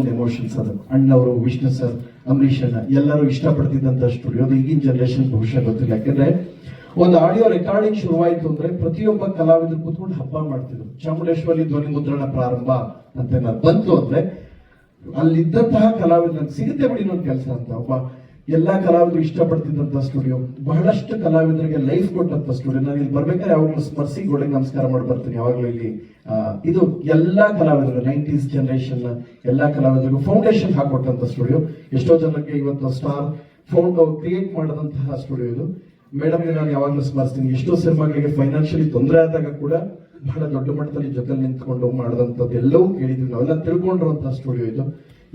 ಒಂದು ಎಮೋಷನ್ಸ್ ಅದು. ಅಣ್ಣವರು, ವಿಷ್ಣು ಸರ್, ಅಂಬರೀಷ್ ಅಣ್ಣ ಎಲ್ಲರೂ ಇಷ್ಟಪಡ್ತಿದ್ದಂತ ಸ್ಟುಡಿಯೋ. ಅದು ಈಗಿನ ಜನರೇಷನ್ ಬಹುಶಃ ಗೊತ್ತಿಲ್ಲ. ಯಾಕೆಂದ್ರೆ ಒಂದು ಆಡಿಯೋ ರೆಕಾರ್ಡಿಂಗ್ ಶುರುವಾಯಿತು ಅಂದ್ರೆ ಪ್ರತಿಯೊಬ್ಬ ಕಲಾವಿದರು ಕೂತ್ಕೊಂಡು ಹಬ್ಬ ಮಾಡ್ತಿದ್ರು. ಚಾಮುಂಡೇಶ್ವರಿ ಧ್ವನಿ ಮುದ್ರಣ ಪ್ರಾರಂಭ ಅಂತ ಬಂತು ಅಂದ್ರೆ ಅಲ್ಲಿದ್ದಂತಹ ಕಲಾವಿದ್ರು ನಂಗೆ ಸಿಗುತ್ತೆ ಬಿಡಿ ಇನ್ನೊಂದು ಕೆಲಸ ಅಂತ. ಒಬ್ಬ ಎಲ್ಲಾ ಕಲಾವಿದರು ಇಷ್ಟಪಡ್ತಿದ್ದಂತ ಸ್ಟುಡಿಯೋ, ಬಹಳಷ್ಟು ಕಲಾವಿದರಿಗೆ ಲೈಫ್ ಕೊಟ್ಟಂತ ಸ್ಟುಡಿಯೋ. ನಾನು ಇಲ್ಲಿ ಬರ್ಬೇಕಾದ್ರೆ ಯಾವಾಗಲೂ ಸ್ಮರ್ಸಿ ಗೋಡೆಗೆ ನಮಸ್ಕಾರ ಮಾಡಿ ಬರ್ತೀನಿ ಯಾವಾಗಲೂ ಇಲ್ಲಿ. ಇದು ಎಲ್ಲಾ ಕಲಾವಿದರು 90s ಜನರೇಷನ್ ಎಲ್ಲಾ ಕಲಾವಿದರಿಗೂ ಫೌಂಡೇಶನ್ ಹಾಕೊಟ್ಟಂತ ಸ್ಟುಡಿಯೋ. ಎಷ್ಟೋ ಜನಕ್ಕೆ ಇವತ್ತು ಸ್ಟಾರ್ ಫೌಂಡ್ ಕ್ರಿಯೇಟ್ ಮಾಡದಂತಹ ಸ್ಟುಡಿಯೋ ಇದು. ಮೇಡಮ್ಗೆ ನಾನು ಯಾವಾಗಲೂ ಸ್ಮರಿಸ್ತೀನಿ. ಎಷ್ಟೋ ಸಿನಿಮಾಗಳಿಗೆ ಫೈನಾನ್ಷಿಯಲಿ ತೊಂದರೆ ಆದಾಗ ಕೂಡ ಬಹಳ ದೊಡ್ಡ ಮಟ್ಟದಲ್ಲಿ ಜೊತೆ ನಿಂತ್ಕೊಂಡು ಮಾಡಿದಂಥದ್ದು ಎಲ್ಲವೂ ಕೇಳಿದ್ವಿ, ನಾವೆಲ್ಲ ತಿಳ್ಕೊಂಡಿರುವಂತಹ ಸ್ಟುಡಿಯೋ ಇದು.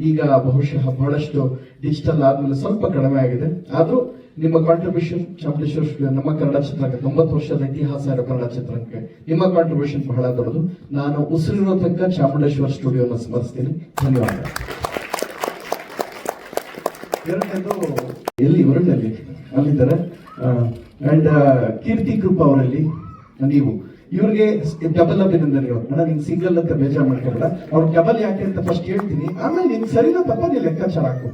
ಈಗ ಬಹುಶಃ ಬಹಳಷ್ಟು ಡಿಜಿಟಲ್ ಆದ್ಮೇಲೆ ಸ್ವಲ್ಪ ಕಡಿಮೆ ಆಗಿದೆ. ಆದ್ರೂ ನಿಮ್ಮ ಕಾಂಟ್ರಿಬ್ಯೂಷನ್ ಚಾಮುಂಡೇಶ್ವರ ಸ್ಟುಡಿಯೋ, ನಮ್ಮ ಕನ್ನಡ ಚಿತ್ರಕ್ಕೆ 90 ವರ್ಷದ ಇತಿಹಾಸ ಇರೋ ಕನ್ನಡ ಚಿತ್ರಕ್ಕೆ ನಿಮ್ಮ ಕಾಂಟ್ರಿಬ್ಯೂಷನ್ ಬಹಳ ದೊಡ್ಡದು. ನಾನು ಉಸಿರಿರೋ ತನಕ ಚಾಮುಂಡೇಶ್ವರ ಸ್ಟುಡಿಯೋನ ಸ್ಮರಿಸ್ತೀನಿ. ಧನ್ಯವಾದ. ಎರಡನೇದು ಎಲ್ಲಿ ವರುಣಲ್ಲಿ ಅಲ್ಲಿದ್ದಾರೆ. ಅಂಡ್ ಕೀರ್ತಿ ಕೃಪಾ ಅವರಲ್ಲಿ ನೀವು ಇವ್ರಿಗೆ ಡಬಲ್ ಅಭಿನಂದನೆಗಳು. ಅಣ್ಣ ನಿಂಗೆ ಸಿಂಗಲ್ ಅಂತ ಬೇಜಾರು ಮಾಡ್ಕೊಬೇಡ. ಅವ್ರು ಡಬಲ್ ಯಾಕೆ ಅಂತ ಫಸ್ಟ್ ಹೇಳ್ತೀನಿ, ಆಮೇಲೆ ನಿನ್ ಸರಿನೋ ತಪ್ಪ ನೀ ಲೆಕ್ಕಾಚಾರ ಹಾಕು.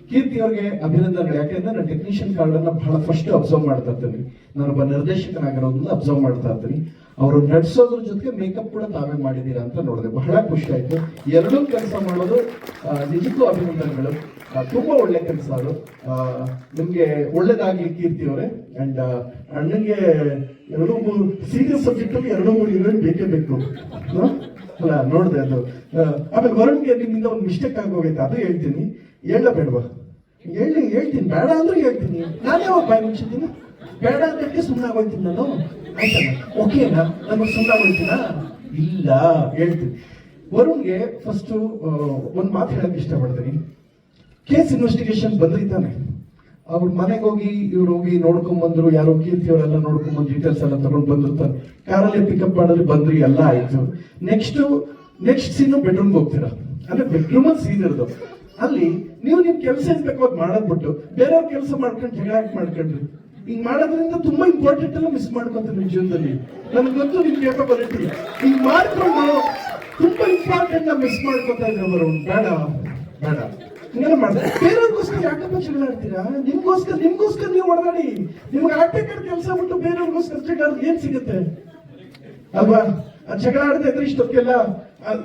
ಕೀರ್ತಿ ಅವ್ರಿಗೆ ಅಭಿನಂದನೆಗಳು. ಯಾಕೆಂದ್ರೆ ನಾನು ಟೆಕ್ನಿಷಿಯನ್ ಕಾರ್ಡ್ ಅನ್ನ ಬಹಳ ಫಸ್ಟ್ ಅಬ್ಸರ್ವ್ ಮಾಡ್ತಾ ಇರ್ತೀನಿ. ನಾನೊಬ್ಬ ನಿರ್ದೇಶಕನಾಗಿರೋದನ್ನ ಅಬ್ಸರ್ವ್ ಮಾಡ್ತಾ ಇರ್ತೀನಿ. ಅವರು ನಡ್ಸೋದ್ರ ಜೊತೆಗೆ ಮೇಕಪ್ ಕೂಡ ತಾವೇ ಮಾಡಿದೀರಾ ಅಂತ ನೋಡಿದೆ, ಬಹಳ ಖುಷಿ ಆಯ್ತು. ಎರಡೂ ಕೆಲಸ ಮಾಡೋದು ನಿಜಕ್ಕೂ ಅಭಿನಂದನೆಗಳು. ತುಂಬಾ ಒಳ್ಳೆ ಕೆಲಸ ಅದು. ನಿಮ್ಗೆ ಒಳ್ಳೇದಾಗ್ಲಿ ಕೀರ್ತಿ ಅವರೇ. ಅಂಡ್ ಅಣ್ಣಂಗೆ 2-3 ಸೀರಿಯಸ್ ಸಬ್ಜೆಕ್ಟ್ ಅಲ್ಲಿ 2-3 ಹೀರೋಯಿನ್ ಬೇಕೇ ಬೇಕು ಅಲ್ಲ, ನೋಡಿದೆ ಅದು. ಆಮೇಲೆ ವರುಣ್ಗೆ ನಿಮ್ಮಿಂದ ಒಂದು ಮಿಸ್ಟೇಕ್ ಆಗೋಗೈತೆ, ಅದು ಹೇಳ್ತೀನಿ. ಬೇಡವಾ? ಹೇಳ್ತೀನಿ. ಬೇಡ ಅಂದ್ರೆ ಹೇಳ್ತೀನಿ. ನಾನೇ ಯಾವಾಗ ಬಾಯಿ ಮುಚ್ಚಿದ್ದೀನಿ? ಬೇಡ ಅಂತ ಸುಮ್ಮನೆ ಆಗೋಯ್ತೀನಿ ನಾನು. ಆಯ್ತಲ್ಲ, ಓಕೆನಾ? ನಮಗೆ ಸುಮ್ಮನೆ ಆಗೋಯ್ತೀನಾ? ಇಲ್ಲ, ಹೇಳ್ತೀನಿ. ವರುಣ್ಗೆ ಫಸ್ಟ್ ಒಂದು ಮಾತು ಹೇಳಕ್ ಇಷ್ಟಪಡ್ತೀನಿ. ಕೇಸ್ ಇನ್ವೆಸ್ಟಿಗೇಷನ್ ಬಂದಿದ್ದಾನೆ. ಅವ್ರ ಮನೆಗೆ ಹೋಗಿ ಇವ್ರು ಹೋಗಿ ನೋಡ್ಕೊಂಡ್ ಬಂದ್ರು. ಯಾರೋ ಕೀರ್ತಿ ಅವರೆಲ್ಲ ನೋಡ್ಕೊಂಡ್ ಬಂದು ಡೀಟೇಲ್ಸ್ ಎಲ್ಲ ತಗೊಂಡ್ ಬಂದಿರ್ತಾರೆ. ಕಾರಲ್ಲಿ ಪಿಕಪ್ ಮಾಡಿದ್ರೆ ಬಂದ್ರಿ, ಎಲ್ಲ ಆಯ್ತು. ನೆಕ್ಸ್ಟ್ ಸೀನು ಬೆಡ್ರೂಮ್ಗೆ ಹೋಗ್ತೀರಾ. ಅಂದ್ರೆ ಬೆಡ್ರೂಮ್ ಅಲ್ಲಿ ಸೀನ್ ಇರೋದು. ಅಲ್ಲಿ ನೀವು ನಿಮ್ ಕೆಲಸ ಏನ್ ಬೇಕೋ ಅದ್ ಮಾಡದ್ಬಿಟ್ಟು ಬೇರೆಯವ್ರ ಕೆಲಸ ಮಾಡ್ಕೊಂಡು ಜಗಳ ಮಾಡ್ಕೊಂಡ್ರಿ. ಹಿಂಗ್ ಮಾಡೋದ್ರಿಂದ ತುಂಬಾ ಇಂಪಾರ್ಟೆಂಟ್ ಎಲ್ಲ ಮಿಸ್ ಮಾಡ್ಕೊಂತೀವಿ ನಿಮ್ ಜೀವನದಲ್ಲಿ. ನನ್ಗೆ ಗೊತ್ತು ನಿಮ್ ಕೇಪಬಿಲಿಟಿ. ಹಿಂಗ್ ಮಾಡ್ಕೊಂಡು ತುಂಬಾ ಇಂಪಾರ್ಟೆಂಟ್ ಮಿಸ್ ಮಾಡ್ಕೊತಾ ಇದ್ರೆ ಅವರು. ಬೇಡ ಹಿಂಗೆಲ್ಲ ಮಾಡ್ತಾರೆ. ಬೇರೆಯವ್ರಿಗೋಸ್ಕರ ಯಾಕಪ್ಪ ಜಗಳ ಆಡ್ತೀರಾ? ನಿಮ್ಗೋಸ್ಕರ ನೀವು ಹೊಡೆದಾಡಿ. ನಿಮ್ಗೆ ಆಟೆಕರ್ ಕೆಲಸ ಬಿಟ್ಟು ಬೇರೆಯವ್ರಿಗೋಸ್ಕರ ಜಗಳ ಏನ್ ಸಿಗುತ್ತೆ ಅಲ್ವಾ? ಜಗಳ ಆಡದೆ ಇದ್ರೆ ಇಷ್ಟೊತ್ತಿಗೆಲ್ಲ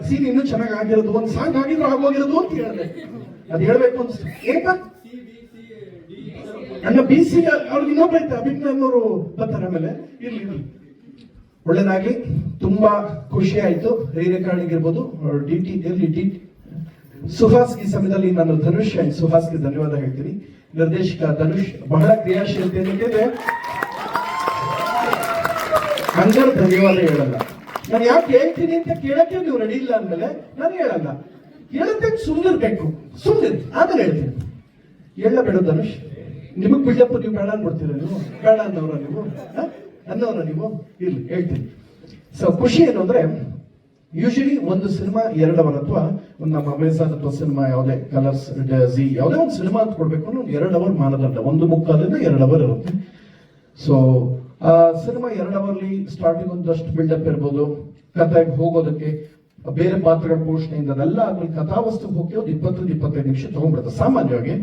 ಸೀನ್ ಇನ್ನೂ ಚೆನ್ನಾಗಿ ಆಗಿರೋದು, ಒಂದ್ ಸಾಂಗ್ ಆಗಿದ್ರು ಆಗೋಗಿರೋದು ಅಂತ ಹೇಳಿದೆ. ಅದ್ ಹೇಳ್ಬೇಕು ಅನ್ಸ್ತು. ಏನಪ್ಪ ಅಣ್ಣ BC ಅವ್ರಿಗೆ ಇನ್ನೊಬ್ಬ ಐತೆ ಅಭಿಜ್ಞಾ ಅನ್ನೋರು ಬರ್ತಾರೆ. ಆಮೇಲೆ ಇರ್ಲಿ, ಒಳ್ಳೇದಾಗ್ಲಿ. ತುಂಬಾ ಖುಷಿ ಆಯ್ತು. ರೆಕಾರ್ಡಿಂಗ್ ಇರ್ಬೋದು, DT ಇರ್ಲಿ. ಸುಹಾಸ್ ಈ ಸಮಯದಲ್ಲಿ ನಾನು ಧನುಷ್ ಅಂಡ್ ಸುಹಾಸ್ಗೆ ಧನ್ಯವಾದ ಹೇಳ್ತೀನಿ. ನಿರ್ದೇಶಕ ಧನುಷ್ ಬಹಳ ಕ್ರಿಯಾಶೀಲತೆ. ಯಾಕೆಂದ್ರೆ ಹಂಗಾರೆ ಧನ್ಯವಾದ ಹೇಳಲ್ಲ. ನಾನು ಯಾಕೆ ಹೇಳ್ತೀನಿ ಅಂತ ಕೇಳಕ್ಕೆ ನೀವು ರೆಡಿ ಇಲ್ಲ ಅಂದ್ಮೇಲೆ ನಾನು ಹೇಳಲ್ಲ. ಹೇಳತ್ತೆ ಸುಮ್ಮನಿರ್ಬೇಕು. ಸುಮ್ಮನೆ ಆಮೇಲೆ ಹೇಳ್ತೀನಿ. ಹೇಳಬೇಡ ಧನುಷ್. ನಿಮಗ್ ಬಿಲ್ಡಪ್ ನೀವು ಬೇಡ ಅನ್ಬಿಡ್ತೀರ. ನೀವು ಬೇಡ ಅನ್ನೋರ ನೀವು ಇರ್ಲಿ, ಹೇಳ್ತೀನಿ. ಸೊ ಖುಷಿ ಏನು ಅಂದ್ರೆ, ಯೂಶಲಿ ಒಂದು ಸಿನಿಮಾ 2 ಅವರ್ ಅಥವಾ ಒಂದು ನಮ್ಮ ಅಮೆಝಾನ್ ಅಥವಾ ಸಿನಿಮಾ ಯಾವುದೇ ಕಲರ್ಸ್ ಜಿ ಯಾವುದೇ ಒಂದು ಸಿನಿಮಾ ಅಂತ ಕೊಡ್ಬೇಕು ಅಂದ್ರೆ 2 ಅವರ್ ಮಾನದಂಡ. 1.25 2 ಅವರ್ ಇರುತ್ತೆ. ಸೊ ಆ ಸಿನಿಮಾ 2 ಅವರ್ಲಿ ಸ್ಟಾರ್ಟಿಂಗ್ ಒಂದಷ್ಟು ಬಿಲ್ಡಪ್ ಇರ್ಬೋದು, ಕಥೆಗೆ ಹೋಗೋದಕ್ಕೆ ಬೇರೆ ಪಾತ್ರಗಳ ಪೋಷಣೆಯಿಂದ ಅದೆಲ್ಲ ಆದ್ಮೇಲೆ ಕಥಾವಸ್ತು ಹೋಗಿ ಒಂದು 20-25 ನಿಮಿಷ ತಗೊಂಡ್ಬಿಡುತ್ತೆ. ಸಾಮಾನ್ಯವಾಗಿ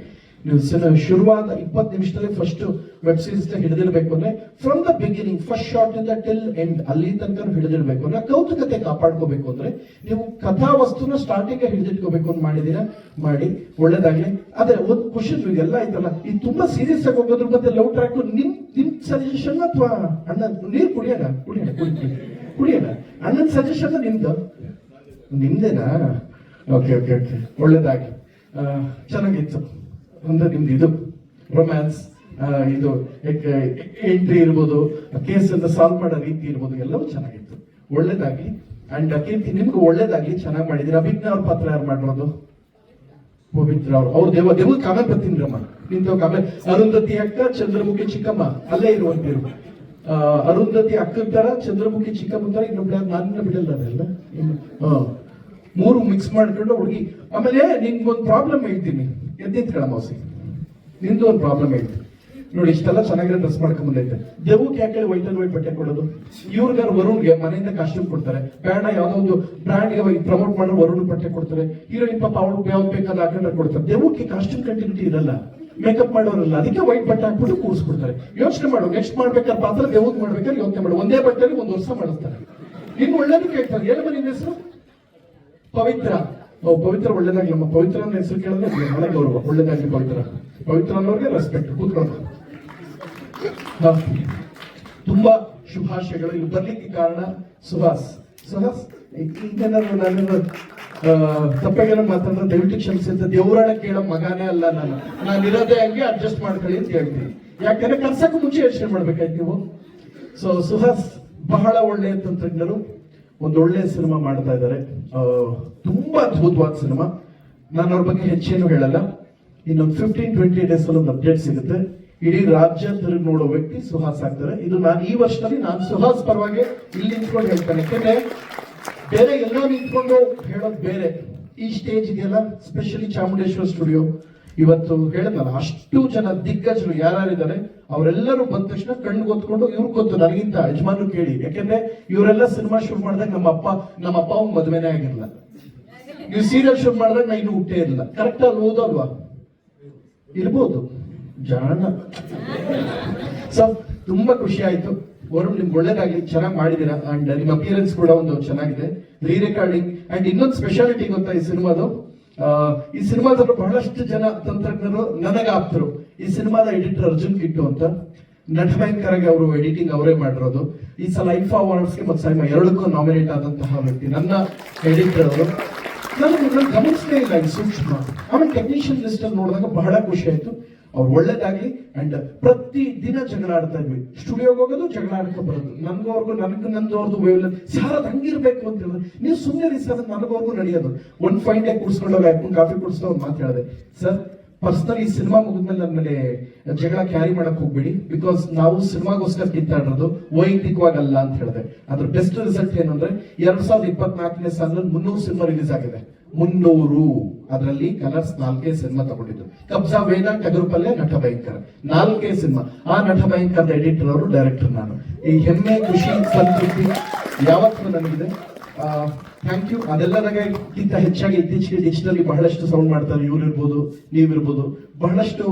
ನೀವು ಶುರುವಾದ 20 ನಿಮಿಷದಲ್ಲಿ ಫಸ್ಟ್ ವೆಬ್ ಸೀರೀಸ್ ಹಿಡಿದಿರ್ಬೇಕು ಅಂದ್ರೆ from the beginning first short ಇಂದ ಟಿಲ್ ಎಂಡ್ ಅಲ್ಲಿ ತನಕ ಹಿಡಿದಿರ್ಬೇಕು ಅಂದ್ರೆ ಕೌತುಕತೆ ಕಾಪಾಡ್ಕೋಬೇಕು ಅಂದ್ರೆ ನೀವು ಕಥಾವಸ್ತುನ ಸ್ಟಾರ್ಟಿಂಗ್ ಹಿಡಿದಿಟ್ಕೋಬೇಕು ಅಂತ ಮಾಡಿದೀರಾ. ಮಾಡಿ ಒಳ್ಳೇದಾಗ್ಲಿ. ಅದೇ ಒಂದು ಕ್ವಶನ್ ಇದೆಲ್ಲ ಆಯ್ತಲ್ಲ, ಇದು ತುಂಬಾ ಸೀರಿಯಸ್ ಆಗಿ ಹೋಗೋದ್ರ ಮತ್ತೆ ಲವ್ ಟ್ರ್ಯಾಕ್ ನಿಮ್ ಸಜೆಷನ್ ಅಥವಾ ಅಣ್ಣ ನೀರು ಕುಡಿಯೋಣ ಅಣ್ಣನ ಸಜೆಷನ್ ನಿಮ್ದೇನಾ? ಓಕೆ, ಒಳ್ಳೇದಾಗಿ. ಚೆನ್ನಾಗಿತ್ತು. ಅಂದ್ರೆ ನಿಮ್ದು ಇದು ರೊಮ್ಯಾನ್ಸ್, ಇದು ಎಂಟ್ರಿ ಇರ್ಬೋದು, ಕೇಸ್ ಅನ್ನ ಸಾಲ್ವ್ ಮಾಡೋ ರೀತಿ ಇರ್ಬೋದು, ಎಲ್ಲವೂ ಚೆನ್ನಾಗಿತ್ತು. ಒಳ್ಳೇದಾಗ್ಲಿ. ಅಂಡ್ ಕೀರ್ತಿ ನಿಮ್ಗೆ ಒಳ್ಳೇದಾಗ್ಲಿ. ಚೆನ್ನಾಗಿ ಮಾಡಿದಿರಿ. ಅಭಿಜ್ಞಾ ಅವ್ರ ಪಾತ್ರ ಯಾರು ಮಾಡಿರೋದು? ಪವಿತ್ರ ಅವ್ರು ದೇವ ಕಾಮೆ ಬರ್ತೀನ್ರಮ್ಮ ನಿಂತ ಕಾಮೆ. ಅರುಂಧತಿ ಅಕ್ಕ, ಚಂದ್ರಮುಖಿ ಚಿಕ್ಕಮ್ಮ ಅಲ್ಲೇ ಇರುವಂತಿರು. ಅರುಂಧತಿ ಅಕ್ಕನ ತರ, ಚಂದ್ರಮುಖಿ ಚಿಕ್ಕಮ್ಮ ತರ ಇನ್ನೊಬ್ಳು ನಾನಿನ್ನ ಬಿಡಲ್ಲ. ಅದೆಲ್ಲ 3 ಮಿಕ್ಸ್ ಮಾಡ್ಕೊಂಡು ಹುಡುಗಿ. ಆಮೇಲೆ ನಿಮ್ಗೊಂದು ಪ್ರಾಬ್ಲಮ್ ಹೇಳ್ತೀನಿ. ಎದ್ದಿತ್ಕಳ ಮೌಸಿ, ನಿಂದು ಒಂದು ಪ್ರಾಬ್ಲಮ್ ಹೇಳ್ತೀನಿ. ನೋಡಿ ಇಷ್ಟೆಲ್ಲ ಚೆನ್ನಾಗಿರೋ ಡ್ರೆಸ್ ಮಾಡ್ಕೊಂಡ್ ಬಂದೈತೆ. ದೇವಕ್ಕೆ ಯಾಕೆ ವೈಟ್ ಅಂಡ್ ವೈಟ್ ಬಟ್ಟೆ ಕೊಡೋದು? ಇವ್ರಿಗಾರು ವರುಣ್ಗೆ ಮನೆಯಿಂದ ಕಾಸ್ಟ್ಯೂಮ್ ಕೊಡ್ತಾರೆ, ಬೇಡ ಯಾವ್ದೋ ಒಂದು ಬ್ರ್ಯಾಂಡ್ಗೆ ಪ್ರಮೋಟ್ ಮಾಡೋ ವರುಣ್ ಬಟ್ಟೆ ಕೊಡ್ತಾರೆ, ಹೀರೋಯಿನ್ ಪಾಪ ಅವಳು ಯಾವ್ದು ಬೇಕಾದ ಹಾಕೊಂಡ್ರೆ ಕೊಡ್ತಾರೆ. ದೇವಕ್ಕೆ ಕಾಸ್ಟ್ಯೂಮ್ ಕಂಟಿನ್ಯೂಟಿ ಇರಲ್ಲ, ಮೇಕಪ್ ಮಾಡೋರಲ್ಲ, ಅದಕ್ಕೆ ವೈಟ್ ಬಟ್ಟೆ ಹಾಕ್ಬಿಟ್ಟು ಕೂರಿಸ್ಬಿಡ್ತಾರೆ. ಯೋಚನೆ ಮಾಡು, ನೆಕ್ಸ್ಟ್ ಮಾಡ್ಬೇಕಾದ್ರೆ ಪಾತ್ರ ದೇವಕ್ಕೆ ಮಾಡ್ಬೇಕಾದ್ರೆ ಯೋಚನೆ ಮಾಡು. ಒಂದೇ ಬಟ್ಟೆಲಿ 1 ವರ್ಷ ಮಾಡಿಸ್ತಾರೆ. ಇನ್ನು ಒಳ್ಳೇದು ಕೇಳ್ತಾರೆ. ಏನಮ್ಮ ನಿನ್ನ ಹೆಸರು? ಪವಿತ್ರ. ಪವಿತ್ರ ಒಳ್ಳೇದಾಗ್ಲಿ. ನಮ್ಮ ಪವಿತ್ರ ಅನ್ನೋ ಹೆಸರು ಕೇಳಿದ್ರೆ ಮನೆ ಗೌರವ. ಒಳ್ಳೇದಾಗ್ಲಿ ಪವಿತ್ರ. ಪವಿತ್ರ ಅನ್ನೋರಿಗೆ ರೆಸ್ಪೆಕ್ಟ್. ಕೂತ್ಕೊಳ್ಳೋದು. ತುಂಬಾ ಶುಭಾಶಯಗಳು. ಇಲ್ಲಿ ಬರ್ಲಿಕ್ಕೆ ಕಾರಣ ಸುಹಾಸ್. ಈಗೇನಾದ್ರು ನಾನು ತಪ್ಪಾಗೇನೋ ಮಾತಾಡಿದ್ರೆ ದಯವಿಟ್ಟು ಕ್ಷಮಿಸಿ. ಅಂತ ದೇವರಾಣ ಕೇಳೋ ಮಗನೇ ಅಲ್ಲ ನಾನು ಇರೋದೇ ಹಂಗೆ ಅಡ್ಜಸ್ಟ್ ಮಾಡ್ಕೊಳ್ಳಿ ಅಂತ ಹೇಳ್ತೀನಿ. ಯಾಕಂದ್ರೆ ಕರ್ಸಕ್ಕೂ ಮುಂಚೆ ಯೋಚನೆ ಮಾಡ್ಬೇಕಾಯ್ತು ನೀವು. ಸೊ ಸುಹಾಸ್ ಬಹಳ ಒಳ್ಳೆಯ ತಂತ್ರಜ್ಞರು, ಒಂದು ಒಳ್ಳೆಯ ಸಿನಿಮಾ ಮಾಡ್ತಾ ಇದ್ದಾರೆ. ತುಂಬಾ ಅದ್ಭುತವಾದ ಸಿನಿಮಾ. ನಾನು ಅವ್ರ ಬಗ್ಗೆ ಹೆಚ್ಚೇನು ಹೇಳಲ್ಲ. ಇನ್ನೊಂದು 15-20 ಡೇಸ್ ಅಲ್ಲಿ ಒಂದು ಅಪ್ಡೇಟ್ ಸಿಗುತ್ತೆ. ಇಡೀ ರಾಜ್ಯ ತಿರುಗಿ ನೋಡೋ ವ್ಯಕ್ತಿ ಸುಹಾಸ್ ಆಗ್ತಾರೆ. ಇದು ನಾನು ಈ ವರ್ಷದಲ್ಲಿ ನಾನು ಸುಹಾಸ್ ಪರವಾಗಿ ಇಲ್ಲಿ ನಿಂತ್ಕೊಂಡು ಹೇಳ್ತೇನೆ. ಯಾಕೆಂದ್ರೆ ಬೇರೆ ಎಲ್ಲೋ ನಿಂತ್ಕೊಂಡು ಹೇಳೋದು ಬೇರೆ. ಈ ಸ್ಟೇಜ್ ಇದೆಯಲ್ಲ, ಸ್ಪೆಷಲಿ ಚಾಮುಂಡೇಶ್ವರ ಸ್ಟುಡಿಯೋ, ಇವತ್ತು ಹೇಳಿದ್ನಲ್ಲ, ಅಷ್ಟು ಜನ ದಿಗ್ಗಜರು ಯಾರ್ಯಾರಿದ್ದಾರೆ ಅವರೆಲ್ಲರೂ ಬಂದ ತಕ್ಷಣ ಕಣ್ಣು ಗೊತ್ಕೊಂಡು ಇವ್ರಿಗೆ ಗೊತ್ತು, ನನಗಿಂತ ಯಜಮಾನ್ರು ಕೇಳಿ. ಯಾಕೆಂದ್ರೆ ಇವರೆಲ್ಲ ಸಿನಿಮಾ ಶೂಟ್ ಮಾಡಿದಾಗ ನಮ್ಮ ಅಪ್ಪ ಅವ್ನ ಮದುವೆನೇ ಆಗಿರಲಿಲ್ಲ. ನೀವು ಸೀರಿಯಲ್ ಶೂಟ್ ಮಾಡಿದಾಗ ನಾ ಇನ್ನೂ ಹುಟ್ಟೇ ಇರಲಿಲ್ಲ. ಕರೆಕ್ಟ್ ಅಲ್ಲಿ ಓದಲ್ವಾ? ಇರ್ಬೋದು ಜಾಣ. ಸೊ ತುಂಬಾ ಖುಷಿ ಆಯ್ತು. ವರುಣ್ ನಿಮ್ಗೆ ಒಳ್ಳೇದಾಗ್ಲಿ, ಚೆನ್ನಾಗಿ ಮಾಡಿದೀರಾ. ಅಂಡ್ ನಿಮ್ಮ ಅಪಿಯರೆನ್ಸ್ ಕೂಡ ಒಂದು ಚೆನ್ನಾಗಿದೆ. ರೀ ರೆಕಾರ್ಡಿಂಗ್ ಅಂಡ್ ಇನ್ನೊಂದು ಸ್ಪೆಷಾಲಿಟಿ ಗೊತ್ತಾ ಈ ಸಿನಿಮಾದು? ಈ ಸಿನಿಮಾದಲ್ಲೂ ಬಹಳಷ್ಟು ಜನ ತಂತ್ರಜ್ಞರು ನನಗೆ ಆಪ್ತರು. ಈ ಸಿನಿಮಾದ ಎಡಿಟರ್ ಅರ್ಜುನ್ ಕಿಟ್ಟು ಅಂತ, ನಟ ಭಯಂಕರಗೆ ಅವರು ಎಡಿಟಿಂಗ್ ಅವರೇ ಮಾಡಿರೋದು. ಈ ಸಲ ಐಫಾ ಅವಾರ್ಡ್ಸ್ಗೆ ಮತ್ತು ಸೈಮಾ ಎರಡಕ್ಕೂ ನಾಮಿನೇಟ್ ಆದಂತಹ ವ್ಯಕ್ತಿ ನನ್ನ ಎಡಿಟರ್ ಅವರು. ನನಗೆ ಗಮನಿಸಲೇ ಇಲ್ಲ ಈ ಸೂಕ್ಷ್ಮ. ಆಮೇಲೆ ಟೆಕ್ನಿಷಿಯನ್ ಲಿಸ್ಟ್ ಅಲ್ಲಿ ನೋಡಿದಾಗ ಬಹಳ ಖುಷಿ ಆಯ್ತು. ಅವ್ರು ಒಳ್ಳೇದಾಗ್ಲಿ. ಅಂಡ್ ಪ್ರತಿ ದಿನ ಜಗಳ ಆಡ್ತಾ ಇದ್ವಿ. ಸ್ಟುಡಿಯೋಗೆ ಹೋಗೋದು, ಜಗಳ ಆಡ್ಕೊಂಡು ಬರೋದು. ನನ್ಗವ್ರಿಗೂ ನಂದವ್ರದ್ದು ವೇವ್ ಸಾರ್ ಹಂಗಿರ್ಬೇಕು ಅಂತ ಹೇಳಿದ್ರೆ, ನೀವು ಸುಮ್ಮನೆ ಸರ್ ನನಗವ್ರಿಗೂ ನಡೆಯೋದು. ಒಂದು ಫೈನ್ ಡೇ ಕುಡಿಸ್ಕೊಂಡೋಗಿ ಹಾಕೊಂಡು ಕಾಫಿ ಕುಡಿಸ್ತಾ ಒಂದು ಮಾತು ಹೇಳಿದೆ, ಸರ್ ಪರ್ಸನಲ್ ಈ ಸಿನಿಮಾ ಮುಗಿದ್ಮೇಲೆ ನನ್ನ ಮೇಲೆ ಜಗಳ ಕ್ಯಾರಿ ಮಾಡಕ್ ಹೋಗ್ಬೇಡಿ, ಬಿಕಾಸ್ ನಾವು ಸಿನಿಮಾಗೋಸ್ಕರ ಕಿತ್ತಾಡಿರೋದು, ವೈಯಕ್ತಿಕವಾಗಲ್ಲ ಅಂತ ಹೇಳಿದೆ. ಅದ್ರ ಬೆಸ್ಟ್ ರಿಸಲ್ಟ್ ಏನಂದ್ರೆ 2024ನೇ ಸಾಲಿನಲ್ಲಿ 300 ಸಿನಿಮಾ ರಿಲೀಸ್ ಆಗಿದೆ. 300. ಅದರಲ್ಲಿ ಕಲರ್ಸ್ 4 ಸಿನಿಮಾ ತಗೊಂಡಿದ್ದು. ಕಬ್ಜಾ, ವೇದ, ಟಗರುಪಲ್ಲೆ, ನಟ ಭಯಂಕರ 4 ಸಿನಿಮಾ. ಆ ನಟ ಭಯಂಕರದ ಎಡಿಟರ್ ಅವರು, ಡೈರೆಕ್ಟರ್ ನಾನು. ಈ ಹೆಮ್ಮೆ, ಖುಷಿ, ಸಂತೃಪ್ತಿ ಯಾವತ್ತೂ ನನಗಿದೆ. Thank you. ಅದೆಲ್ಲದಕ್ಕಿಂತ ಹೆಚ್ಚಾಗಿ ಇತ್ತೀಚೆಗೆ ಡಿಜಿಟಲಿ ಬಹಳಷ್ಟು ಸೌಂಡ್ ಮಾಡ್ತಾರೆ. ಇವ್ರಿರ್ಬೋದು, ನೀವಿರ್ಬೋದು, ಬಹಳಷ್ಟು